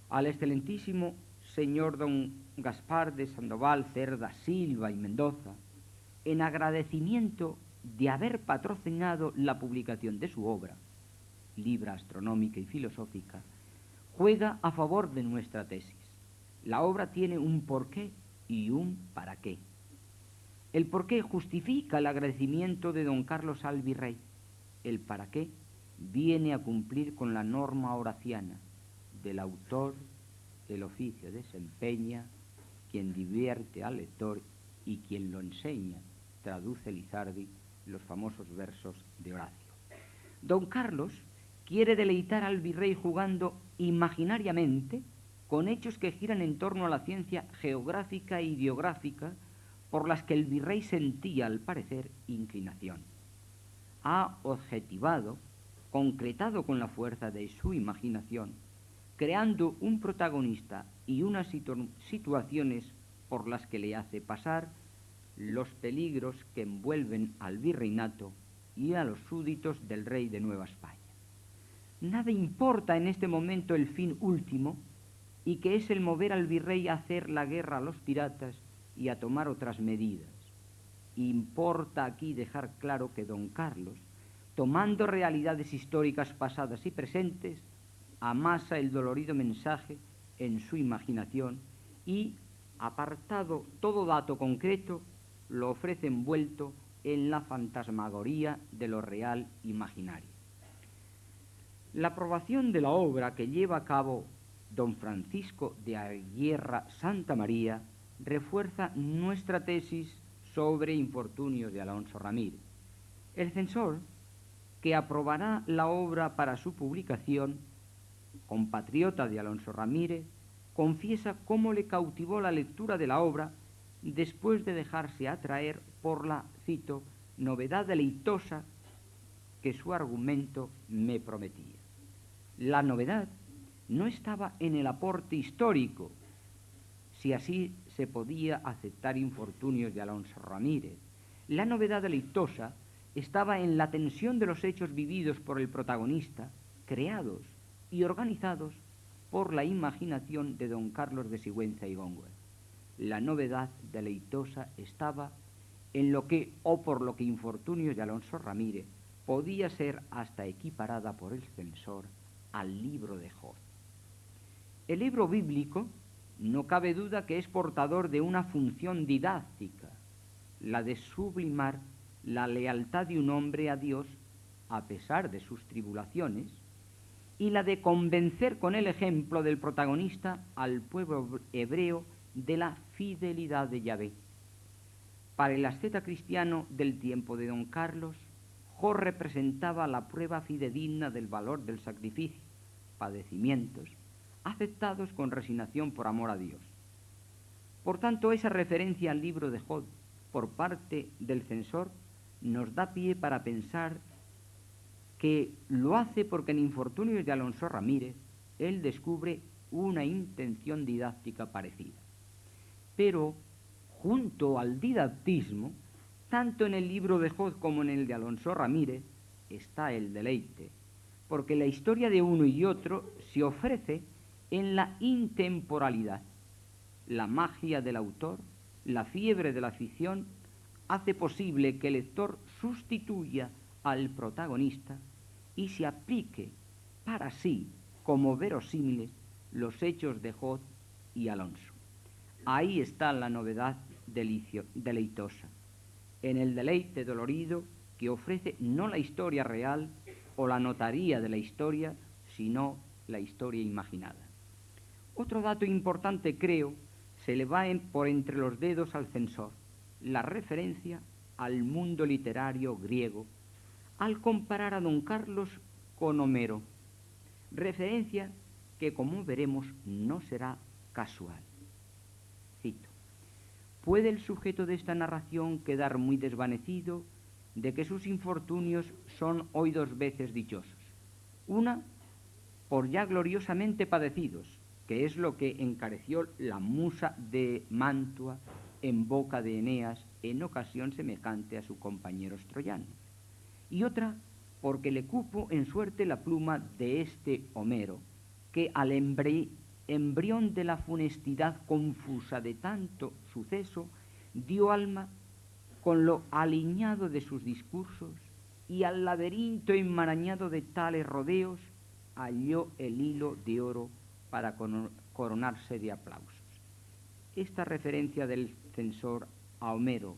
al excelentísimo señor don Gaspar de Sandoval, Cerda, Silva y Mendoza, en agradecimiento de haber patrocinado la publicación de su obra, Libra Astronómica y Filosófica, juega a favor de nuestra tesis. La obra tiene un porqué y un para qué. El porqué justifica el agradecimiento de don Carlos al virrey. El para qué viene a cumplir con la norma horaciana del autor, el oficio desempeña, quien divierte al lector y quien lo enseña, traduce Lizardi los famosos versos de Horacio. Don Carlos quiere deleitar al virrey jugando imaginariamente con hechos que giran en torno a la ciencia geográfica e ideográfica por las que el virrey sentía, al parecer, inclinación. Ha objetivado, concretado con la fuerza de su imaginación, creando un protagonista y unas situaciones por las que le hace pasar los peligros que envuelven al virreinato y a los súbditos del rey de Nueva España. Nada importa en este momento el fin último, y que es el mover al virrey a hacer la guerra a los piratas y a tomar otras medidas. Importa aquí dejar claro que don Carlos, tomando realidades históricas pasadas y presentes, amasa el dolorido mensaje en su imaginación y, apartado todo dato concreto, lo ofrece envuelto en la fantasmagoría de lo real imaginario. La aprobación de la obra que lleva a cabo don Francisco de Aguirre Santa María refuerza nuestra tesis sobre infortunios de Alonso Ramírez. El censor, que aprobará la obra para su publicación, compatriota de Alonso Ramírez, confiesa cómo le cautivó la lectura de la obra después de dejarse atraer por la, cito, novedad deleitosa que su argumento me prometía. La novedad no estaba en el aporte histórico, si así se podía aceptar infortunios de Alonso Ramírez. La novedad deleitosa estaba en la tensión de los hechos vividos por el protagonista, creados y organizados por la imaginación de don Carlos de Sigüenza y Góngora. La novedad deleitosa estaba en lo que, o por lo que infortunios de Alonso Ramírez, podía ser hasta equiparada por el censor al libro de Job. El libro bíblico no cabe duda que es portador de una función didáctica, la de sublimar la lealtad de un hombre a Dios a pesar de sus tribulaciones, y la de convencer con el ejemplo del protagonista al pueblo hebreo de la fidelidad de Yahvé. Para el asceta cristiano del tiempo de don Carlos, Job representaba la prueba fidedigna del valor del sacrificio, padecimientos, aceptados con resignación por amor a Dios. Por tanto, esa referencia al libro de Job por parte del censor nos da pie para pensar que lo hace porque en Infortunios de Alonso Ramírez él descubre una intención didáctica parecida. Pero, junto al didactismo, tanto en el libro de Job como en el de Alonso Ramírez, está el deleite, porque la historia de uno y otro se ofrece en la intemporalidad. La magia del autor, la fiebre de la ficción, hace posible que el lector sustituya al protagonista y se aplique para sí como verosímiles los hechos de Job y Alonso. Ahí está la novedad deleitosa, en el deleite dolorido que ofrece no la historia real o la notaría de la historia, sino la historia imaginada. Otro dato importante, creo, se le va por entre los dedos al censor, la referencia al mundo literario griego, al comparar a don Carlos con Homero, referencia que, como veremos, no será casual. Cito: ¿puede el sujeto de esta narración quedar muy desvanecido de que sus infortunios son hoy 2 veces dichosos. Una, por ya gloriosamente padecidos, que es lo que encareció la musa de Mantua en boca de Eneas en ocasión semejante a sus compañeros troyanos. Y otra, porque le cupo en suerte la pluma de este Homero, que al embrión de la funestidad confusa de tanto suceso, dio alma con lo aliñado de sus discursos, y al laberinto enmarañado de tales rodeos halló el hilo de oro para coronarse de aplausos. Esta referencia del censor a Homero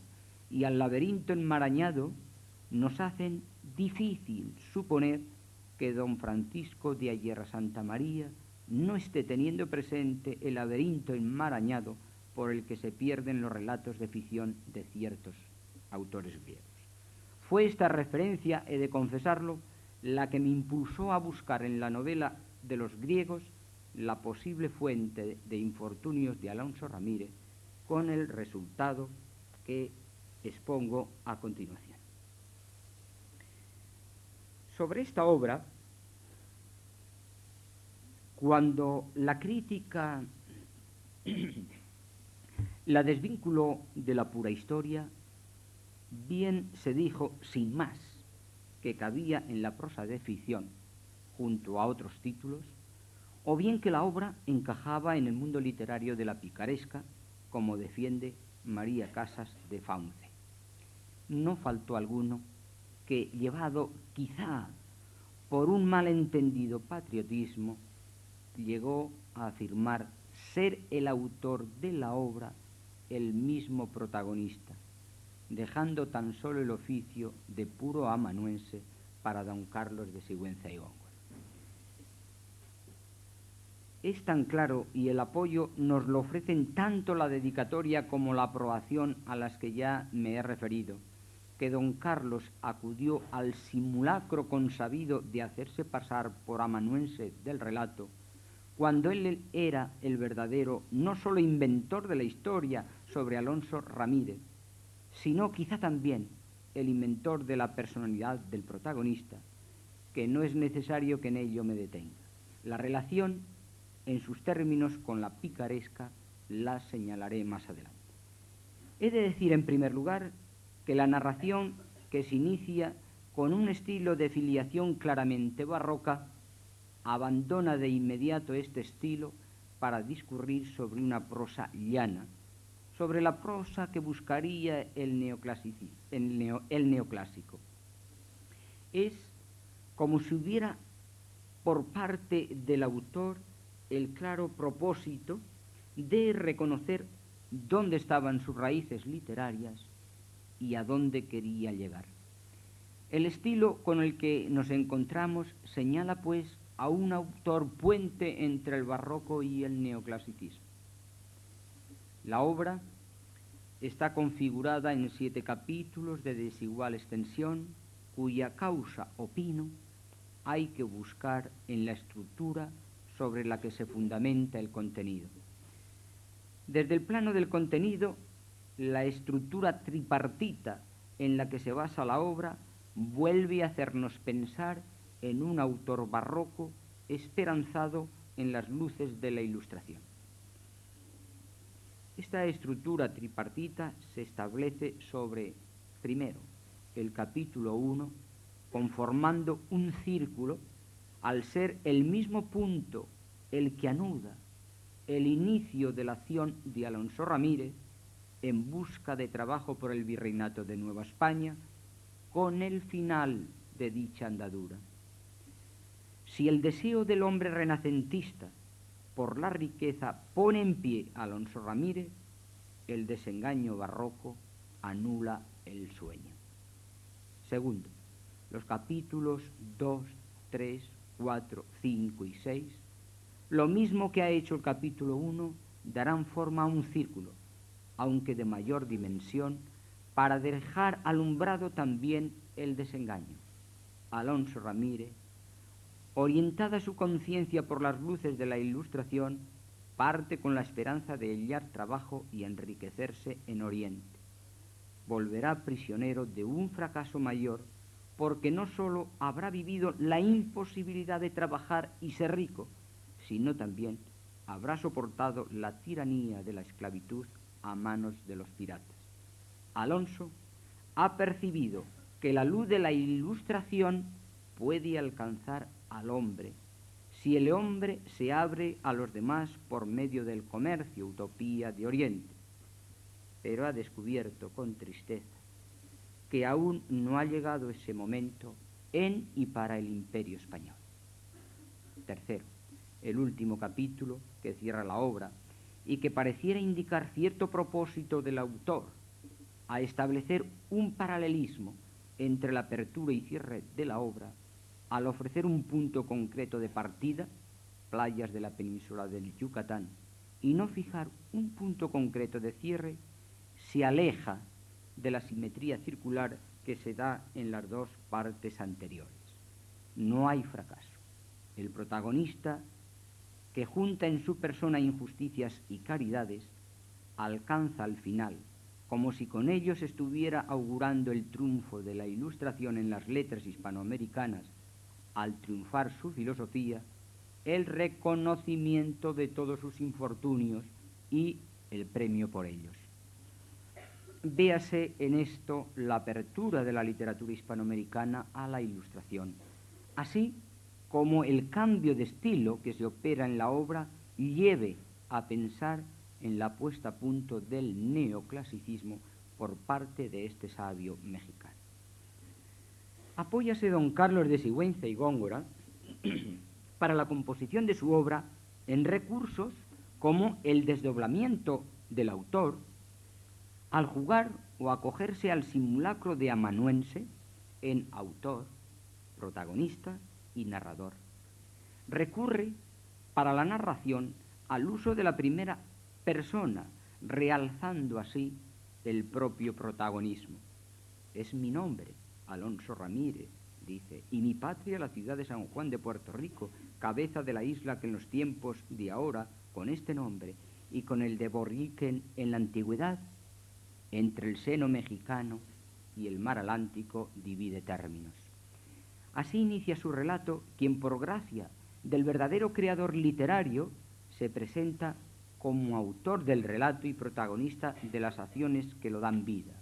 y al laberinto enmarañado nos hacen difícil suponer que don Francisco de Ayer Santa María no esté teniendo presente el laberinto enmarañado por el que se pierden los relatos de ficción de ciertos autores griegos. Fue esta referencia, he de confesarlo, la que me impulsó a buscar en la novela de los griegos la posible fuente de infortunios de Alonso Ramírez, con el resultado que expongo a continuación. Sobre esta obra, cuando la crítica la desvinculó de la pura historia, bien se dijo sin más que cabía en la prosa de ficción junto a otros títulos, o bien que la obra encajaba en el mundo literario de la picaresca, como defiende María Casas de Faunce. No faltó alguno que, llevado quizá por un malentendido patriotismo, llegó a afirmar ser el autor de la obra el mismo protagonista, dejando tan solo el oficio de puro amanuense para don Carlos de Sigüenza y Góngora. Es tan claro, y el apoyo nos lo ofrecen tanto la dedicatoria como la aprobación a las que ya me he referido, que don Carlos acudió al simulacro consabido de hacerse pasar por amanuense del relato, cuando él era el verdadero, no solo inventor de la historia sobre Alonso Ramírez, sino quizá también el inventor de la personalidad del protagonista, que no es necesario que en ello me detenga. La relación, en sus términos, con la picaresca la señalaré más adelante. He de decir, en primer lugar, que la narración, que se inicia con un estilo de filiación claramente barroca, abandona de inmediato este estilo para discurrir sobre una prosa llana, sobre la prosa que buscaría el neoclásico. Es como si hubiera por parte del autor el claro propósito de reconocer dónde estaban sus raíces literarias y a dónde quería llegar. El estilo con el que nos encontramos señala, pues, a un autor puente entre el barroco y el neoclasicismo. La obra está configurada en 7 capítulos de desigual extensión, cuya causa, opino, hay que buscar en la estructura sobre la que se fundamenta el contenido. Desde el plano del contenido, la estructura tripartita en la que se basa la obra vuelve a hacernos pensar en un autor barroco esperanzado en las luces de la Ilustración. Esta estructura tripartita se establece sobre, primero, el capítulo 1, conformando un círculo, al ser el mismo punto el que anuda el inicio de la acción de Alonso Ramírez en busca de trabajo por el virreinato de Nueva España, con el final de dicha andadura. Si el deseo del hombre renacentista por la riqueza pone en pie a Alonso Ramírez, el desengaño barroco anula el sueño. Segundo, los capítulos 2, 3, 4, 5 y 6, lo mismo que ha hecho el capítulo 1, darán forma a un círculo, aunque de mayor dimensión, para dejar alumbrado también el desengaño. Alonso Ramírez, orientada su conciencia por las luces de la Ilustración, parte con la esperanza de hallar trabajo y enriquecerse en Oriente. volverá prisionero de un fracaso mayor, porque no sólo habrá vivido la imposibilidad de trabajar y ser rico, sino también habrá soportado la tiranía de la esclavitud a manos de los piratas. Alonso ha percibido que la luz de la Ilustración puede alcanzar al hombre si el hombre se abre a los demás por medio del comercio, utopía de Oriente. Pero ha descubierto con tristeza que aún no ha llegado ese momento en y para el Imperio español. Tercero, el último capítulo que cierra la obra y que pareciera indicar cierto propósito del autor a establecer un paralelismo entre la apertura y cierre de la obra, al ofrecer un punto concreto de partida, playas de la península del Yucatán, y no fijar un punto concreto de cierre, se aleja de la simetría circular que se da en las dos partes anteriores. No hay fracaso. El protagonista, que junta en su persona injusticias y caridades, alcanza al final, como si con ellos estuviera augurando el triunfo de la Ilustración en las letras hispanoamericanas, al triunfar su filosofía, el reconocimiento de todos sus infortunios y el premio por ellos. Véase en esto la apertura de la literatura hispanoamericana a la Ilustración, así como el cambio de estilo que se opera en la obra lleve a pensar en la puesta a punto del neoclasicismo por parte de este sabio mexicano. Apóyase don Carlos de Sigüenza y Góngora para la composición de su obra en recursos como el desdoblamiento del autor, al jugar o acogerse al simulacro de amanuense en autor, protagonista y narrador. Recurre para la narración al uso de la primera persona, realzando así el propio protagonismo. Es mi nombre, Alonso Ramírez, dice, y mi patria la ciudad de San Juan de Puerto Rico, cabeza de la isla que en los tiempos de ahora, con este nombre y con el de Borriquén en la antigüedad, entre el seno mexicano y el mar Atlántico divide términos. Así inicia su relato quien por gracia del verdadero creador literario se presenta como autor del relato y protagonista de las acciones que lo dan vida.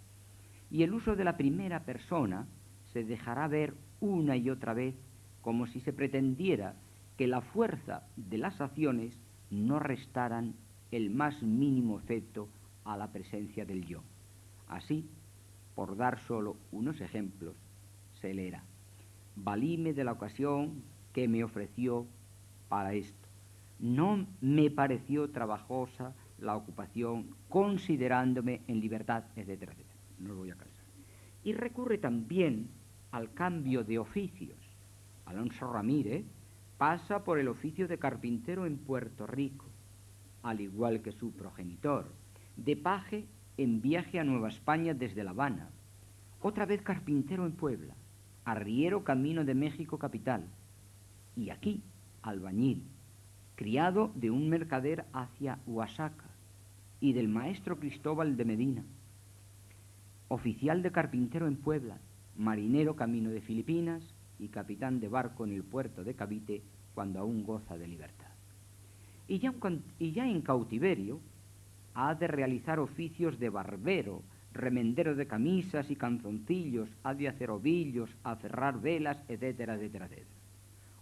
Y el uso de la primera persona se dejará ver una y otra vez como si se pretendiera que la fuerza de las acciones no restaran el más mínimo efecto a la presencia del yo. Así, por dar solo unos ejemplos, se leerá: valíme de la ocasión que me ofreció para esto. No me pareció trabajosa la ocupación, considerándome en libertad, etcétera, etcétera. No lo voy a cansar. Y recurre también al cambio de oficios. Alonso Ramírez pasa por el oficio de carpintero en Puerto Rico, al igual que su progenitor, de paje en viaje a Nueva España desde La Habana, otra vez carpintero en Puebla, arriero camino de México capital, y aquí albañil, criado de un mercader hacia Oaxaca y del maestro Cristóbal de Medina, oficial de carpintero en Puebla, marinero camino de Filipinas y capitán de barco en el puerto de Cavite cuando aún goza de libertad. Y ya en cautiverio ha de realizar oficios de barbero, remendero de camisas y calzoncillos, ha de hacer ovillos, aferrar velas, etcétera, etcétera, etcétera.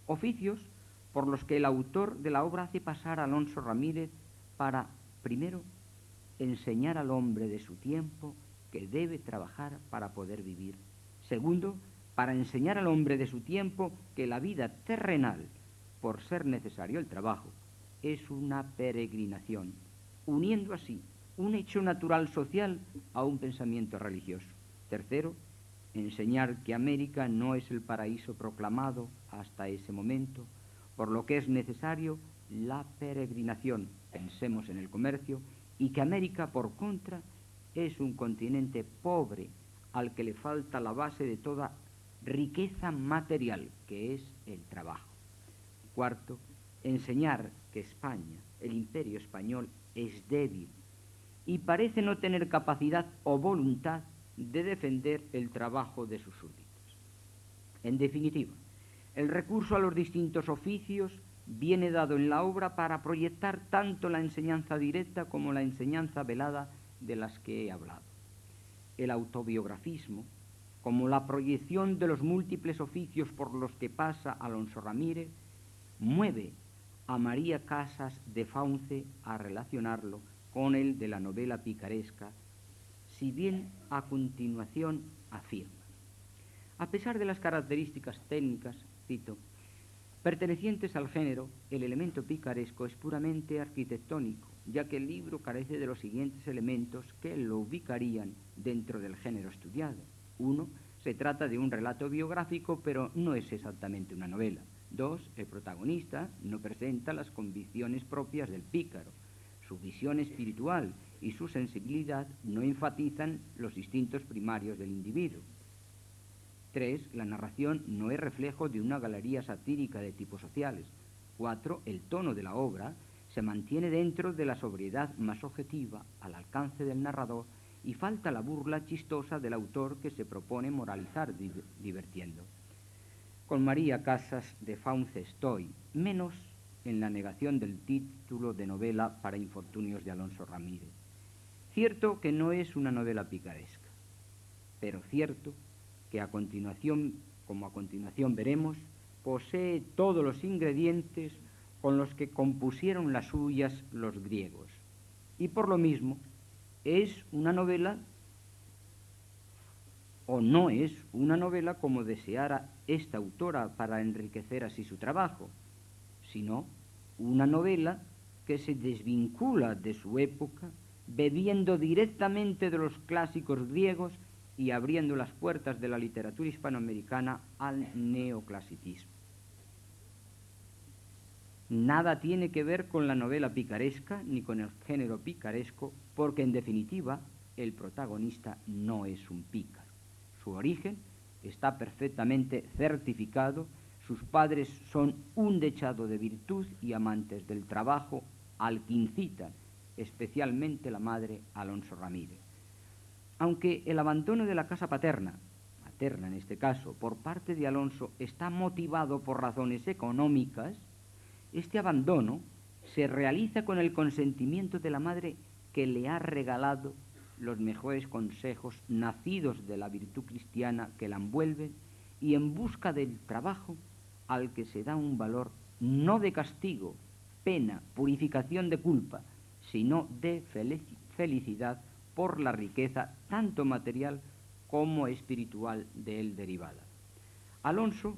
Oficios por los que el autor de la obra hace pasar a Alonso Ramírez para, primero, enseñar al hombre de su tiempo que debe trabajar para poder vivir. Segundo, para enseñar al hombre de su tiempo que la vida terrenal, por ser necesario el trabajo, es una peregrinación, uniendo así un hecho natural social a un pensamiento religioso. Tercero, enseñar que América no es el paraíso proclamado hasta ese momento, por lo que es necesario la peregrinación, pensemos en el comercio, y que América, por contra, es un continente pobre al que le falta la base de toda riqueza material, que es el trabajo. Cuarto, enseñar que España, el imperio español, es débil y parece no tener capacidad o voluntad de defender el trabajo de sus súbditos. En definitiva, el recurso a los distintos oficios viene dado en la obra para proyectar tanto la enseñanza directa como la enseñanza velada de las que he hablado. El autobiografismo, como la proyección de los múltiples oficios por los que pasa Alonso Ramírez, mueve a María Casas de Faunce a relacionarlo con el de la novela picaresca, si bien a continuación afirma: a pesar de las características técnicas, cito, pertenecientes al género, el elemento picaresco es puramente arquitectónico, ya que el libro carece de los siguientes elementos que lo ubicarían dentro del género estudiado. 1. Se trata de un relato biográfico, pero no es exactamente una novela. 2. El protagonista no presenta las convicciones propias del pícaro. Su visión espiritual y su sensibilidad no enfatizan los instintos primarios del individuo. 3. La narración no es reflejo de una galería satírica de tipos sociales. 4. El tono de la obra se mantiene dentro de la sobriedad más objetiva, al alcance del narrador, y falta la burla chistosa del autor que se propone moralizar divirtiendo. Con María Casas de Faunce estoy, menos en la negación del título de novela para infortunios de Alonso Ramírez. Cierto que no es una novela picaresca, pero cierto que como a continuación veremos, posee todos los ingredientes con los que compusieron las suyas los griegos. Y por lo mismo, es una novela, o no es una novela como deseara esta autora para enriquecer así su trabajo, sino una novela que se desvincula de su época, bebiendo directamente de los clásicos griegos y abriendo las puertas de la literatura hispanoamericana al neoclasicismo. Nada tiene que ver con la novela picaresca ni con el género picaresco, porque en definitiva el protagonista no es un pícaro. Su origen está perfectamente certificado, sus padres son un dechado de virtud y amantes del trabajo al que incitan, especialmente la madre Alonso Ramírez. Aunque el abandono de la casa paterna en este caso, por parte de Alonso, está motivado por razones económicas, este abandono se realiza con el consentimiento de la madre, que le ha regalado los mejores consejos nacidos de la virtud cristiana que la envuelven, y en busca del trabajo al que se da un valor no de castigo, pena, purificación de culpa, sino de felicidad por la riqueza tanto material como espiritual de él derivada. Alonso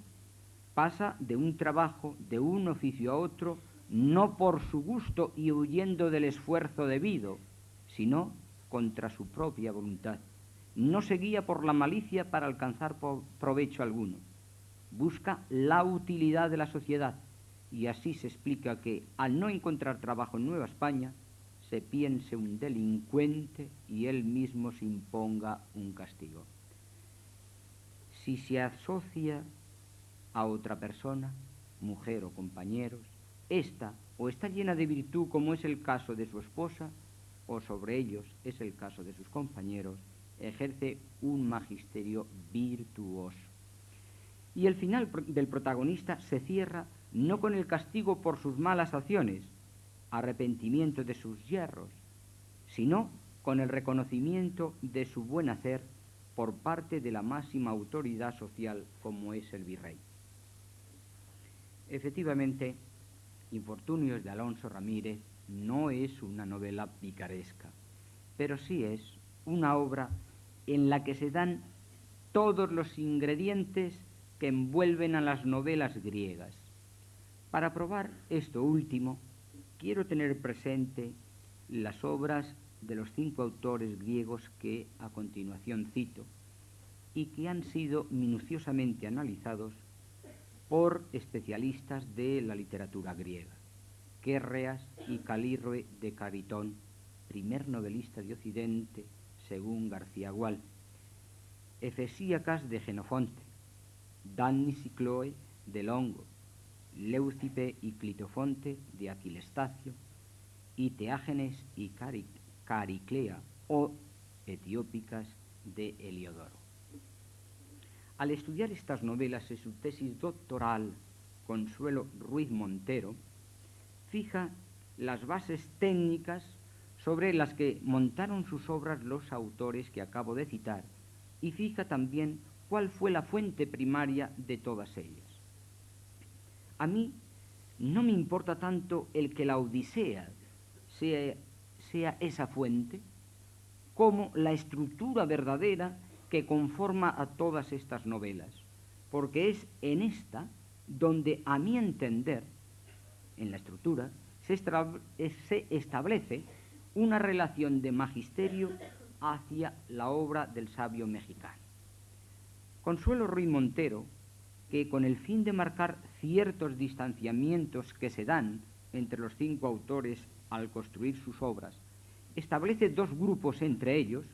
pasa de un trabajo, de un oficio a otro, no por su gusto y huyendo del esfuerzo debido, sino contra su propia voluntad. No se guía por la malicia para alcanzar provecho alguno. Busca la utilidad de la sociedad, y así se explica que, al no encontrar trabajo en Nueva España, se piense un delincuente y él mismo se imponga un castigo. Si se asocia a otra persona, mujer o compañeros, esta o está llena de virtud, como es el caso de su esposa, o sobre ellos es el caso de sus compañeros, ejerce un magisterio virtuoso. Y el final del protagonista se cierra no con el castigo por sus malas acciones, arrepentimiento de sus yerros, sino con el reconocimiento de su buen hacer por parte de la máxima autoridad social como es el virrey. Efectivamente, Infortunios de Alonso Ramírez no es una novela picaresca, pero sí es una obra en la que se dan todos los ingredientes que envuelven a las novelas griegas. Para probar esto último, quiero tener presente las obras de los 5 autores griegos que a continuación cito y que han sido minuciosamente analizados por especialistas de la literatura griega: Querreas y Calírroe de Caritón, primer novelista de Occidente según García Gual; Efesíacas de Genofonte; Dannis y Cloe de Longo; Leucippe y Clitofonte de Aquilestacio; y Teágenes y Cariclea o Etiópicas de Heliodoro. Al estudiar estas novelas en su tesis doctoral, Consuelo Ruiz Montero fija las bases técnicas sobre las que montaron sus obras los autores que acabo de citar y fija también cuál fue la fuente primaria de todas ellas. A mí no me importa tanto el que la Odisea sea esa fuente como la estructura verdadera que conforma a todas estas novelas, porque es en esta donde, a mi entender, en la estructura, se establece una relación de magisterio hacia la obra del sabio mexicano. Consuelo Ruiz Montero, que con el fin de marcar ciertos distanciamientos que se dan entre los 5 autores al construir sus obras, establece 2 grupos entre ellos,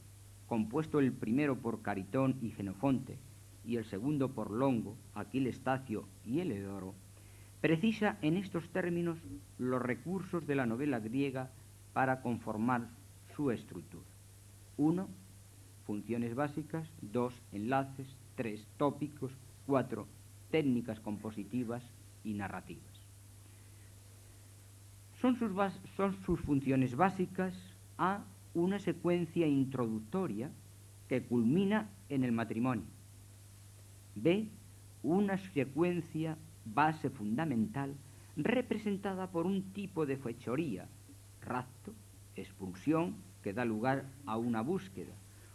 compuesto el primero por Caritón y Jenofonte y el segundo por Longo, Aquiles Tacio y Heliodoro. Precisa en estos términos los recursos de la novela griega para conformar su estructura. 1. Funciones básicas. 2. Enlaces. 3. Tópicos. 4. Técnicas compositivas y narrativas. Son sus funciones básicas: A, una secuencia introductoria que culmina en el matrimonio. B, una secuencia base fundamental representada por un tipo de fechoría, rapto, expulsión, que da lugar a una búsqueda,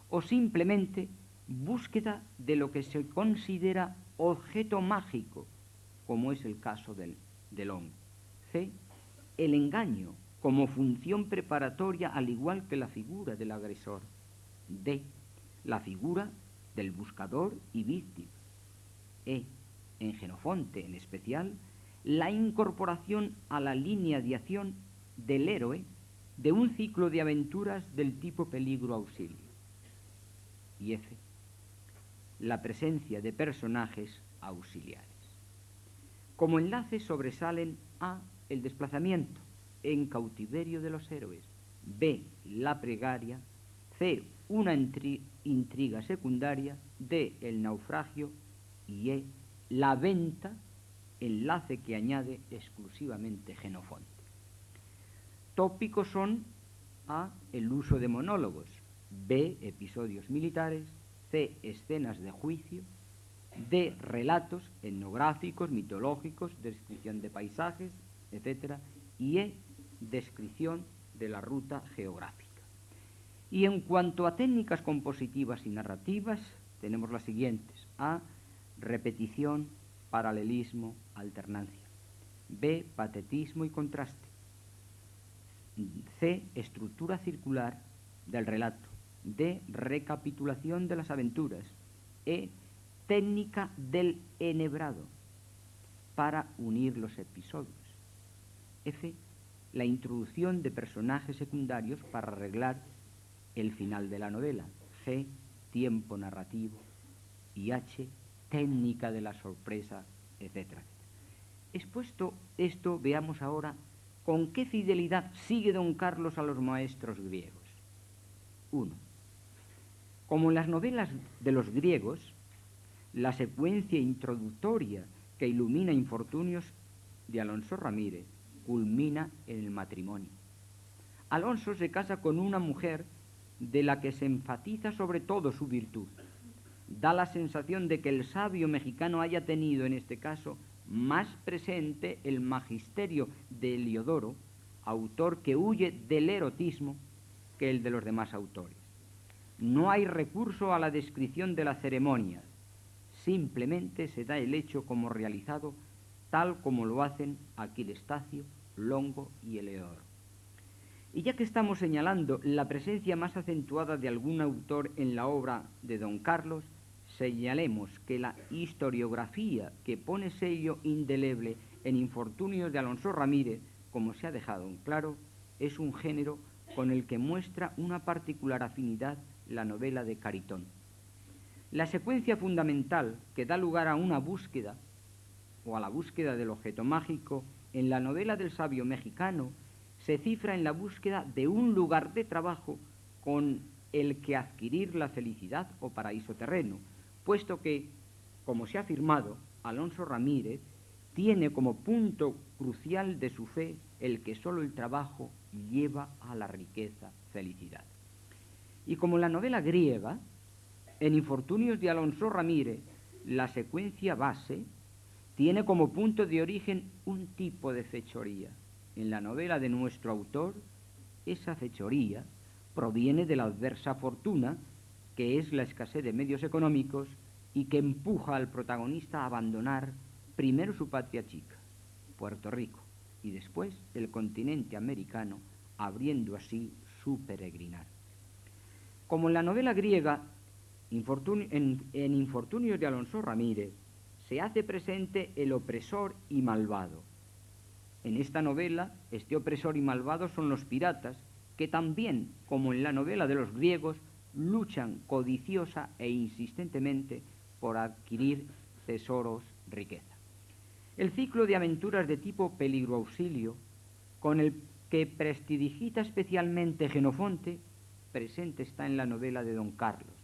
o simplemente búsqueda de lo que se considera objeto mágico, como es el caso del hongo. C, el engaño como función preparatoria, al igual que la figura del agresor. D, la figura del buscador y víctima. E, en Jenofonte en especial, la incorporación a la línea de acción del héroe de un ciclo de aventuras del tipo peligro-auxilio. Y F, la presencia de personajes auxiliares. Como enlace sobresalen A, el desplazamiento en cautiverio de los héroes; B, la plegaria; C, una intriga secundaria; D, el naufragio; y E, la venta, enlace que añade exclusivamente Jenofonte. Tópicos son: A, el uso de monólogos; B, episodios militares; C, escenas de juicio; D, relatos etnográficos, mitológicos, descripción de paisajes, etc. Y E, descripción de la ruta geográfica. Y en cuanto a técnicas compositivas y narrativas, tenemos las siguientes: A, repetición, paralelismo, alternancia; B, patetismo y contraste; C, estructura circular del relato; D, recapitulación de las aventuras; E, técnica del enhebrado para unir los episodios; F, la introducción de personajes secundarios para arreglar el final de la novela; G, tiempo narrativo; y H, técnica de la sorpresa, etc. Expuesto esto, veamos ahora con qué fidelidad sigue don Carlos a los maestros griegos. 1. Como en las novelas de los griegos, la secuencia introductoria que ilumina Infortunios de Alonso Ramírez culmina en el matrimonio. Alonso se casa con una mujer de la que se enfatiza sobre todo su virtud. Da la sensación de que el sabio mexicano haya tenido en este caso más presente el magisterio de Heliodoro, autor que huye del erotismo, que el de los demás autores. No hay recurso a la descripción de la ceremonia, simplemente se da el hecho como realizado, tal como lo hacen Aquiles Tacio, Longo y Heliodoro. Y ya que estamos señalando la presencia más acentuada de algún autor en la obra de don Carlos, señalemos que la historiografía que pone sello indeleble en Infortunios de Alonso Ramírez, como se ha dejado en claro, es un género con el que muestra una particular afinidad la novela de Caritón. La secuencia fundamental que da lugar a una búsqueda, o a la búsqueda del objeto mágico, en la novela del sabio mexicano, se cifra en la búsqueda de un lugar de trabajo con el que adquirir la felicidad o paraíso terreno, puesto que, como se ha afirmado, Alonso Ramírez tiene como punto crucial de su fe el que sólo el trabajo lleva a la riqueza, felicidad. Y como en la novela griega, en Infortunios de Alonso Ramírez, la secuencia base tiene como punto de origen un tipo de fechoría. En la novela de nuestro autor, esa fechoría proviene de la adversa fortuna, que es la escasez de medios económicos y que empuja al protagonista a abandonar primero su patria chica, Puerto Rico, y después el continente americano, abriendo así su peregrinar. Como en la novela griega, en Infortunios de Alonso Ramírez, se hace presente el opresor y malvado. En esta novela, este opresor y malvado son los piratas, que también, como en la novela de los griegos, luchan codiciosa e insistentemente por adquirir tesoros, riqueza. El ciclo de aventuras de tipo peligro-auxilio, con el que prestidigita especialmente Jenofonte, presente está en la novela de Don Carlos,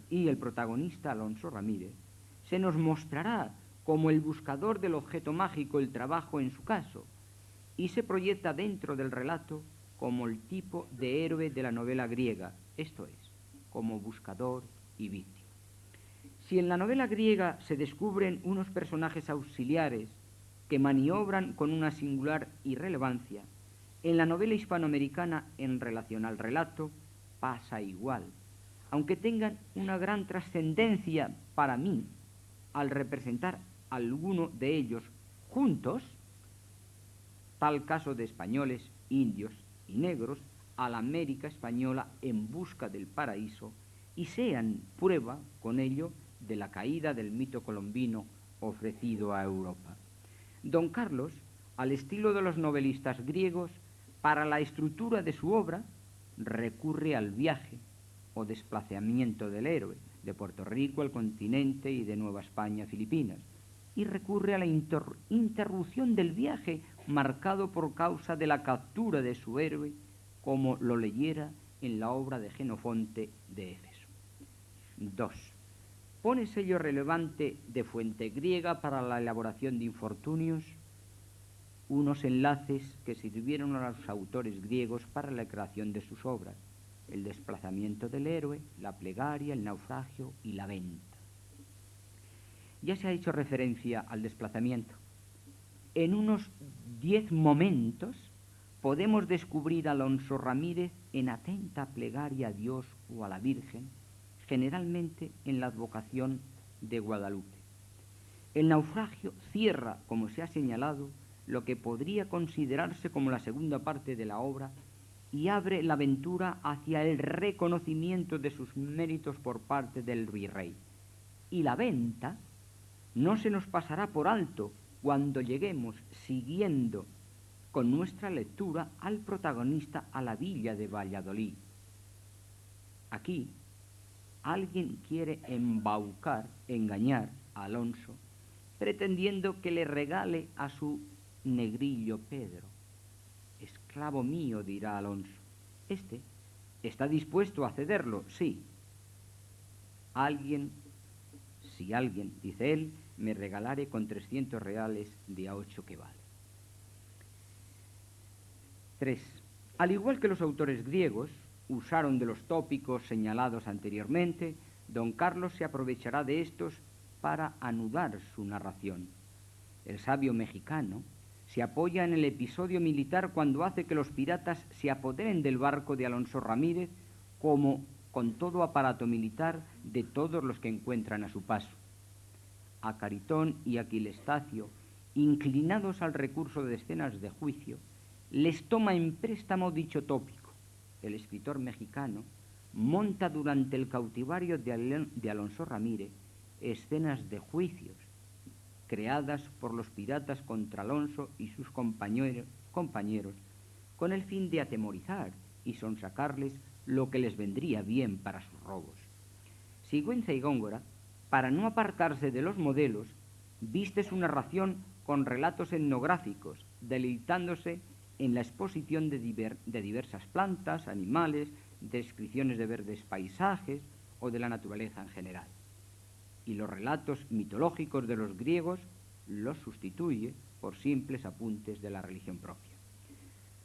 y el protagonista Alonso Ramírez se nos mostrará como el buscador del objeto mágico, el trabajo en su caso, y se proyecta dentro del relato como el tipo de héroe de la novela griega, esto es, como buscador y víctima. Si en la novela griega se descubren unos personajes auxiliares que maniobran con una singular irrelevancia, en la novela hispanoamericana, en relación al relato, pasa igual, aunque tengan una gran trascendencia para mí al representar alguno de ellos juntos, tal caso de españoles, indios y negros, a la América española en busca del paraíso, y sean prueba con ello de la caída del mito colombino ofrecido a Europa. Don Carlos, al estilo de los novelistas griegos, para la estructura de su obra, recurre al viaje o desplazamiento del héroe, de Puerto Rico al continente y de Nueva España a Filipinas, y recurre a la interrupción del viaje marcado por causa de la captura de su héroe, como lo leyera en la obra de Jenofonte de Éfeso. 2. Pone sello relevante de fuente griega para la elaboración de Infortunios, unos enlaces que sirvieron a los autores griegos para la creación de sus obras: el desplazamiento del héroe, la plegaria, el naufragio y la venta. Ya se ha hecho referencia al desplazamiento. En unos 10 momentos podemos descubrir a Alonso Ramírez en atenta plegaria a Dios o a la Virgen, generalmente en la advocación de Guadalupe. El naufragio cierra, como se ha señalado, lo que podría considerarse como la segunda parte de la obra y abre la aventura hacia el reconocimiento de sus méritos por parte del virrey. Y la venta no se nos pasará por alto cuando lleguemos, siguiendo con nuestra lectura, al protagonista a la villa de Valladolid. Aquí alguien quiere embaucar, engañar a Alonso, pretendiendo que le regale a su negrillo Pedro. Esclavo mío, dirá Alonso. Este está dispuesto a cederlo, sí. Si alguien, dice él, me regalare con 300 reales de a 8 que vale. 3. Al igual que los autores griegos usaron de los tópicos señalados anteriormente, don Carlos se aprovechará de estos para anudar su narración. El sabio mexicano se apoya en el episodio militar cuando hace que los piratas se apoderen del barco de Alonso Ramírez, como con todo aparato militar de todos los que encuentran a su paso. A Caritón y Aquilestacio, inclinados al recurso de escenas de juicio, les toma en préstamo dicho tópico. El escritor mexicano monta durante el cautivario de Alonso Ramírez escenas de juicios creadas por los piratas contra Alonso y sus compañeros con el fin de atemorizar y sonsacarles lo que les vendría bien para sus robos. Sigüenza y Góngora, para no apartarse de los modelos, viste su narración con relatos etnográficos, deleitándose en la exposición de diversas plantas, animales, descripciones de verdes paisajes o de la naturaleza en general. Y los relatos mitológicos de los griegos los sustituye por simples apuntes de la religión propia.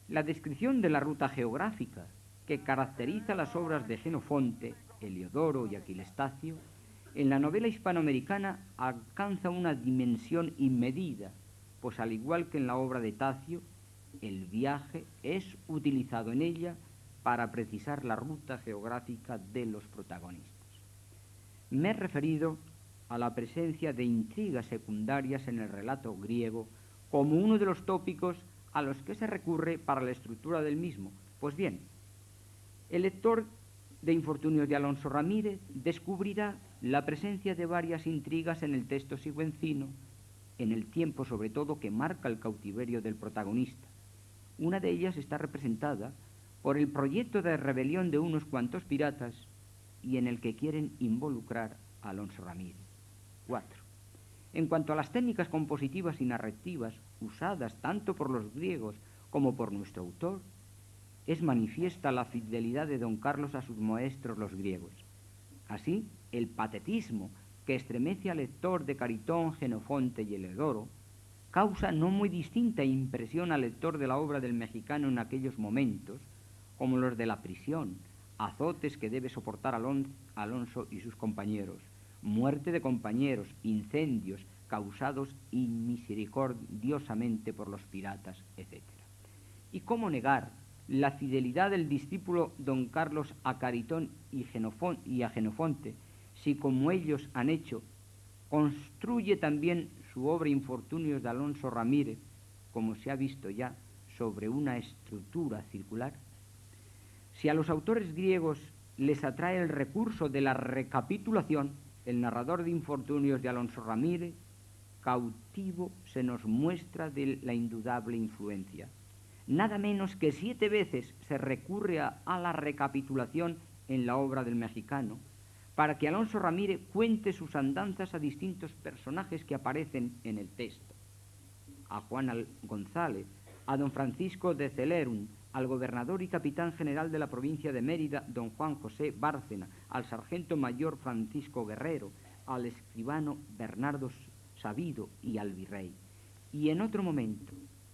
La descripción de la ruta geográfica que caracteriza las obras de Jenofonte, Heliodoro y Aquilestacio, en la novela hispanoamericana alcanza una dimensión inmedida, pues al igual que en la obra de Tacio, el viaje es utilizado en ella para precisar la ruta geográfica de los protagonistas. Me he referido a la presencia de intrigas secundarias en el relato griego como uno de los tópicos a los que se recurre para la estructura del mismo. Pues bien, el lector de Infortunios de Alonso Ramírez descubrirá la presencia de varias intrigas en el texto sigüencino, en el tiempo sobre todo que marca el cautiverio del protagonista. Una de ellas está representada por el proyecto de rebelión de unos cuantos piratas y en el que quieren involucrar a Alonso Ramírez. 4. En cuanto a las técnicas compositivas y narrativas usadas tanto por los griegos como por nuestro autor, es manifiesta la fidelidad de don Carlos a sus maestros los griegos. Así, el patetismo que estremece al lector de Caritón, Jenofonte y Heliodoro causa no muy distinta impresión al lector de la obra del mexicano en aquellos momentos, como los de la prisión, azotes que debe soportar Alonso y sus compañeros, muerte de compañeros, incendios causados inmisericordiosamente por los piratas, etc. ¿Y cómo negar la fidelidad del discípulo don Carlos a Caritón y a Jenofonte, si como ellos han hecho, construye también su obra Infortunios de Alonso Ramírez, como se ha visto ya, sobre una estructura circular? Si a los autores griegos les atrae el recurso de la recapitulación, el narrador de Infortunios de Alonso Ramírez, cautivo se nos muestra de la indudable influencia. Nada menos que 7 veces se recurre a la recapitulación en la obra del mexicano, para que Alonso Ramírez cuente sus andanzas a distintos personajes que aparecen en el texto. A Juan González, a don Francisco de Celerún, al gobernador y capitán general de la provincia de Mérida, don Juan José Bárcena, al sargento mayor Francisco Guerrero, al escribano Bernardo Sabido y al virrey. Y en otro momento,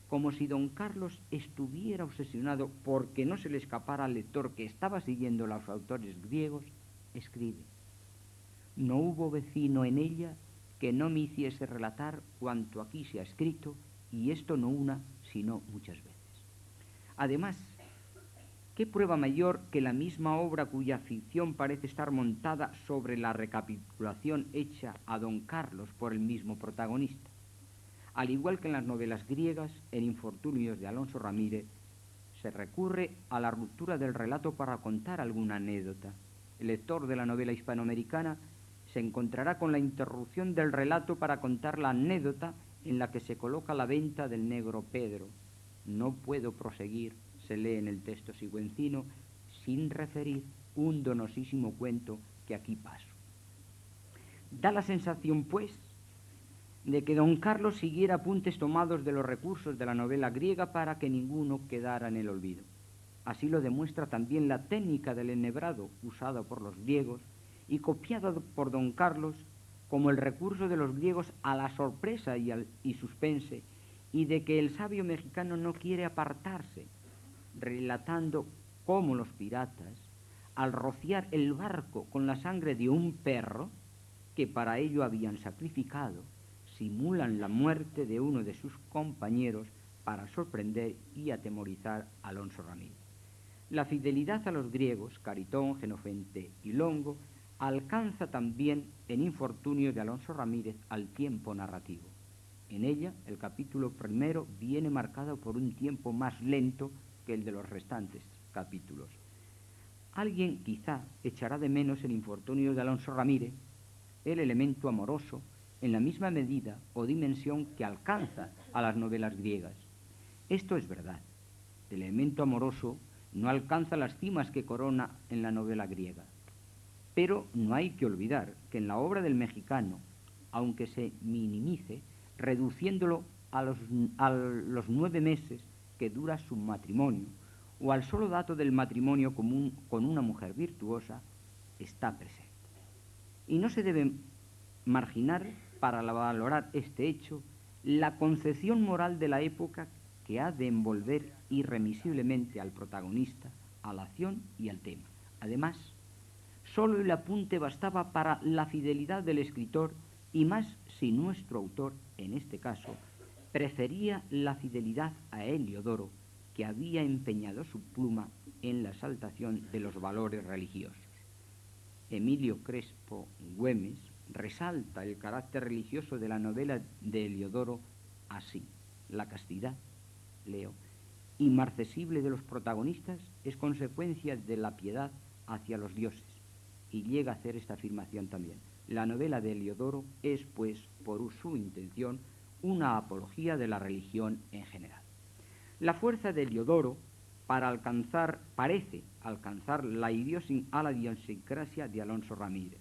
como si don Carlos estuviera obsesionado porque no se le escapara al lector que estaba siguiendo a los autores griegos, escribe: no hubo vecino en ella que no me hiciese relatar cuanto aquí se ha escrito, y esto no una, sino muchas veces. Además, ¿qué prueba mayor que la misma obra cuya ficción parece estar montada sobre la recapitulación hecha a don Carlos por el mismo protagonista? Al igual que en las novelas griegas, en Infortunios de Alonso Ramírez, se recurre a la ruptura del relato para contar alguna anécdota. El lector de la novela hispanoamericana se encontrará con la interrupción del relato para contar la anécdota en la que se coloca la venta del negro Pedro. No puedo proseguir, se lee en el texto sigüencino, sin referir un donosísimo cuento que aquí paso. Da la sensación, pues, de que don Carlos siguiera apuntes tomados de los recursos de la novela griega para que ninguno quedara en el olvido. Así lo demuestra también la técnica del enhebrado usada por los griegos y copiada por don Carlos como el recurso de los griegos a la sorpresa y suspense, y de que el sabio mexicano no quiere apartarse, relatando cómo los piratas, al rociar el barco con la sangre de un perro, que para ello habían sacrificado, simulan la muerte de uno de sus compañeros para sorprender y atemorizar a Alonso Ramírez. La fidelidad a los griegos, Caritón, Jenofonte y Longo, alcanza también en Infortunios de Alonso Ramírez al tiempo narrativo. En ella, el capítulo primero viene marcado por un tiempo más lento que el de los restantes capítulos. Alguien quizá echará de menos en Infortunios de Alonso Ramírez el elemento amoroso en la misma medida o dimensión que alcanza a las novelas griegas. Esto es verdad. El elemento amoroso no alcanza las cimas que corona en la novela griega. Pero no hay que olvidar que en la obra del mexicano, aunque se minimice, reduciéndolo a los 9 meses que dura su matrimonio, o al solo dato del matrimonio común con una mujer virtuosa, está presente. Y no se debe marginar, para valorar este hecho, la concepción moral de la época que ha de envolver irremisiblemente al protagonista, a la acción y al tema. Además, solo el apunte bastaba para la fidelidad del escritor, y más si nuestro autor, en este caso, prefería la fidelidad a Heliodoro, que había empeñado su pluma en la exaltación de los valores religiosos. Emilio Crespo Güemes resalta el carácter religioso de la novela de Heliodoro así: la castidad, leo, inmarcesible de los protagonistas es consecuencia de la piedad hacia los dioses, y llega a hacer esta afirmación también: la novela de Heliodoro es, pues, por su intención, una apología de la religión en general. La fuerza de Heliodoro parece alcanzar la idiosincrasia de Alonso Ramírez.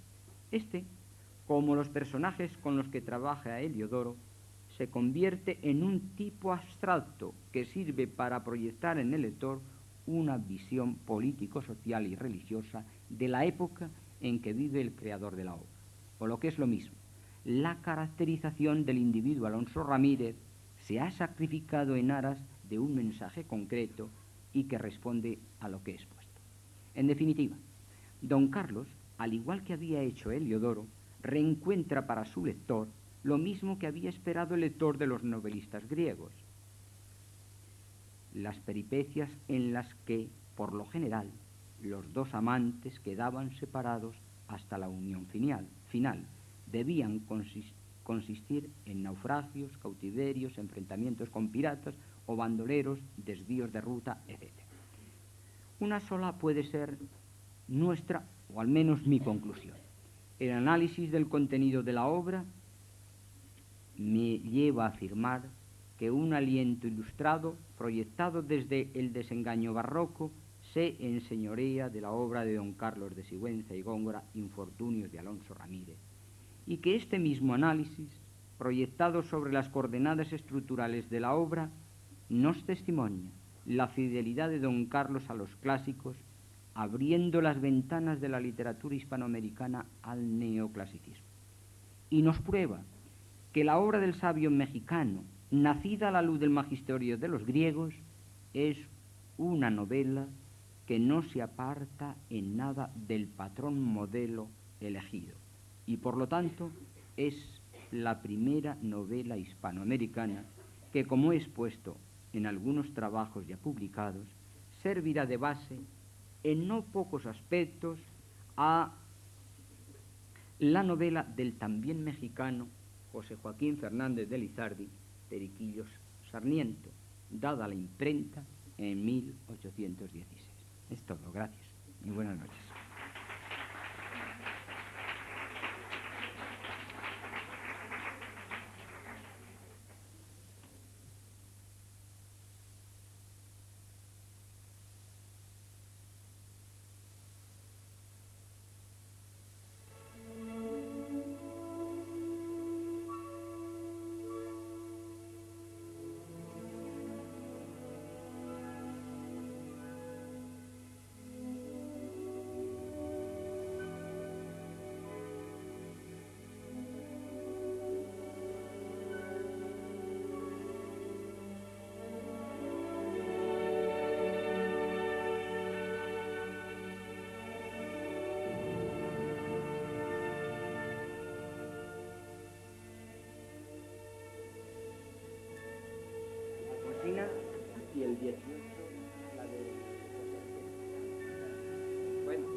Este, como los personajes con los que trabaja Heliodoro, se convierte en un tipo abstracto que sirve para proyectar en el lector una visión político-social y religiosa de la época en que vive el creador de la obra. O lo que es lo mismo, la caracterización del individuo Alonso Ramírez se ha sacrificado en aras de un mensaje concreto y que responde a lo que he expuesto. En definitiva, don Carlos, al igual que había hecho Heliodoro, reencuentra para su lector lo mismo que había esperado el lector de los novelistas griegos: las peripecias en las que, por lo general, los dos amantes quedaban separados hasta la unión final. Debían consistir en naufragios, cautiverios, enfrentamientos con piratas o bandoleros, desvíos de ruta, etc. Una sola puede ser nuestra, o al menos mi conclusión. El análisis del contenido de la obra me lleva a afirmar que un aliento ilustrado, proyectado desde el desengaño barroco, se enseñorea de la obra de don Carlos de Sigüenza y Góngora, Infortunios de Alonso Ramírez, y que este mismo análisis, proyectado sobre las coordenadas estructurales de la obra, nos testimonia la fidelidad de don Carlos a los clásicos, abriendo las ventanas de la literatura hispanoamericana al neoclasicismo. Y nos prueba que la obra del sabio mexicano, nacida a la luz del magisterio de los griegos, es una novela que no se aparta en nada del patrón modelo elegido, y por lo tanto es la primera novela hispanoamericana que, como he expuesto en algunos trabajos ya publicados, servirá de base en no pocos aspectos a la novela del también mexicano José Joaquín Fernández de Lizardi, Periquillos Sarmiento, dada la imprenta en 1816. Es todo, gracias y buenas noches. Y el 18, la de... Bueno.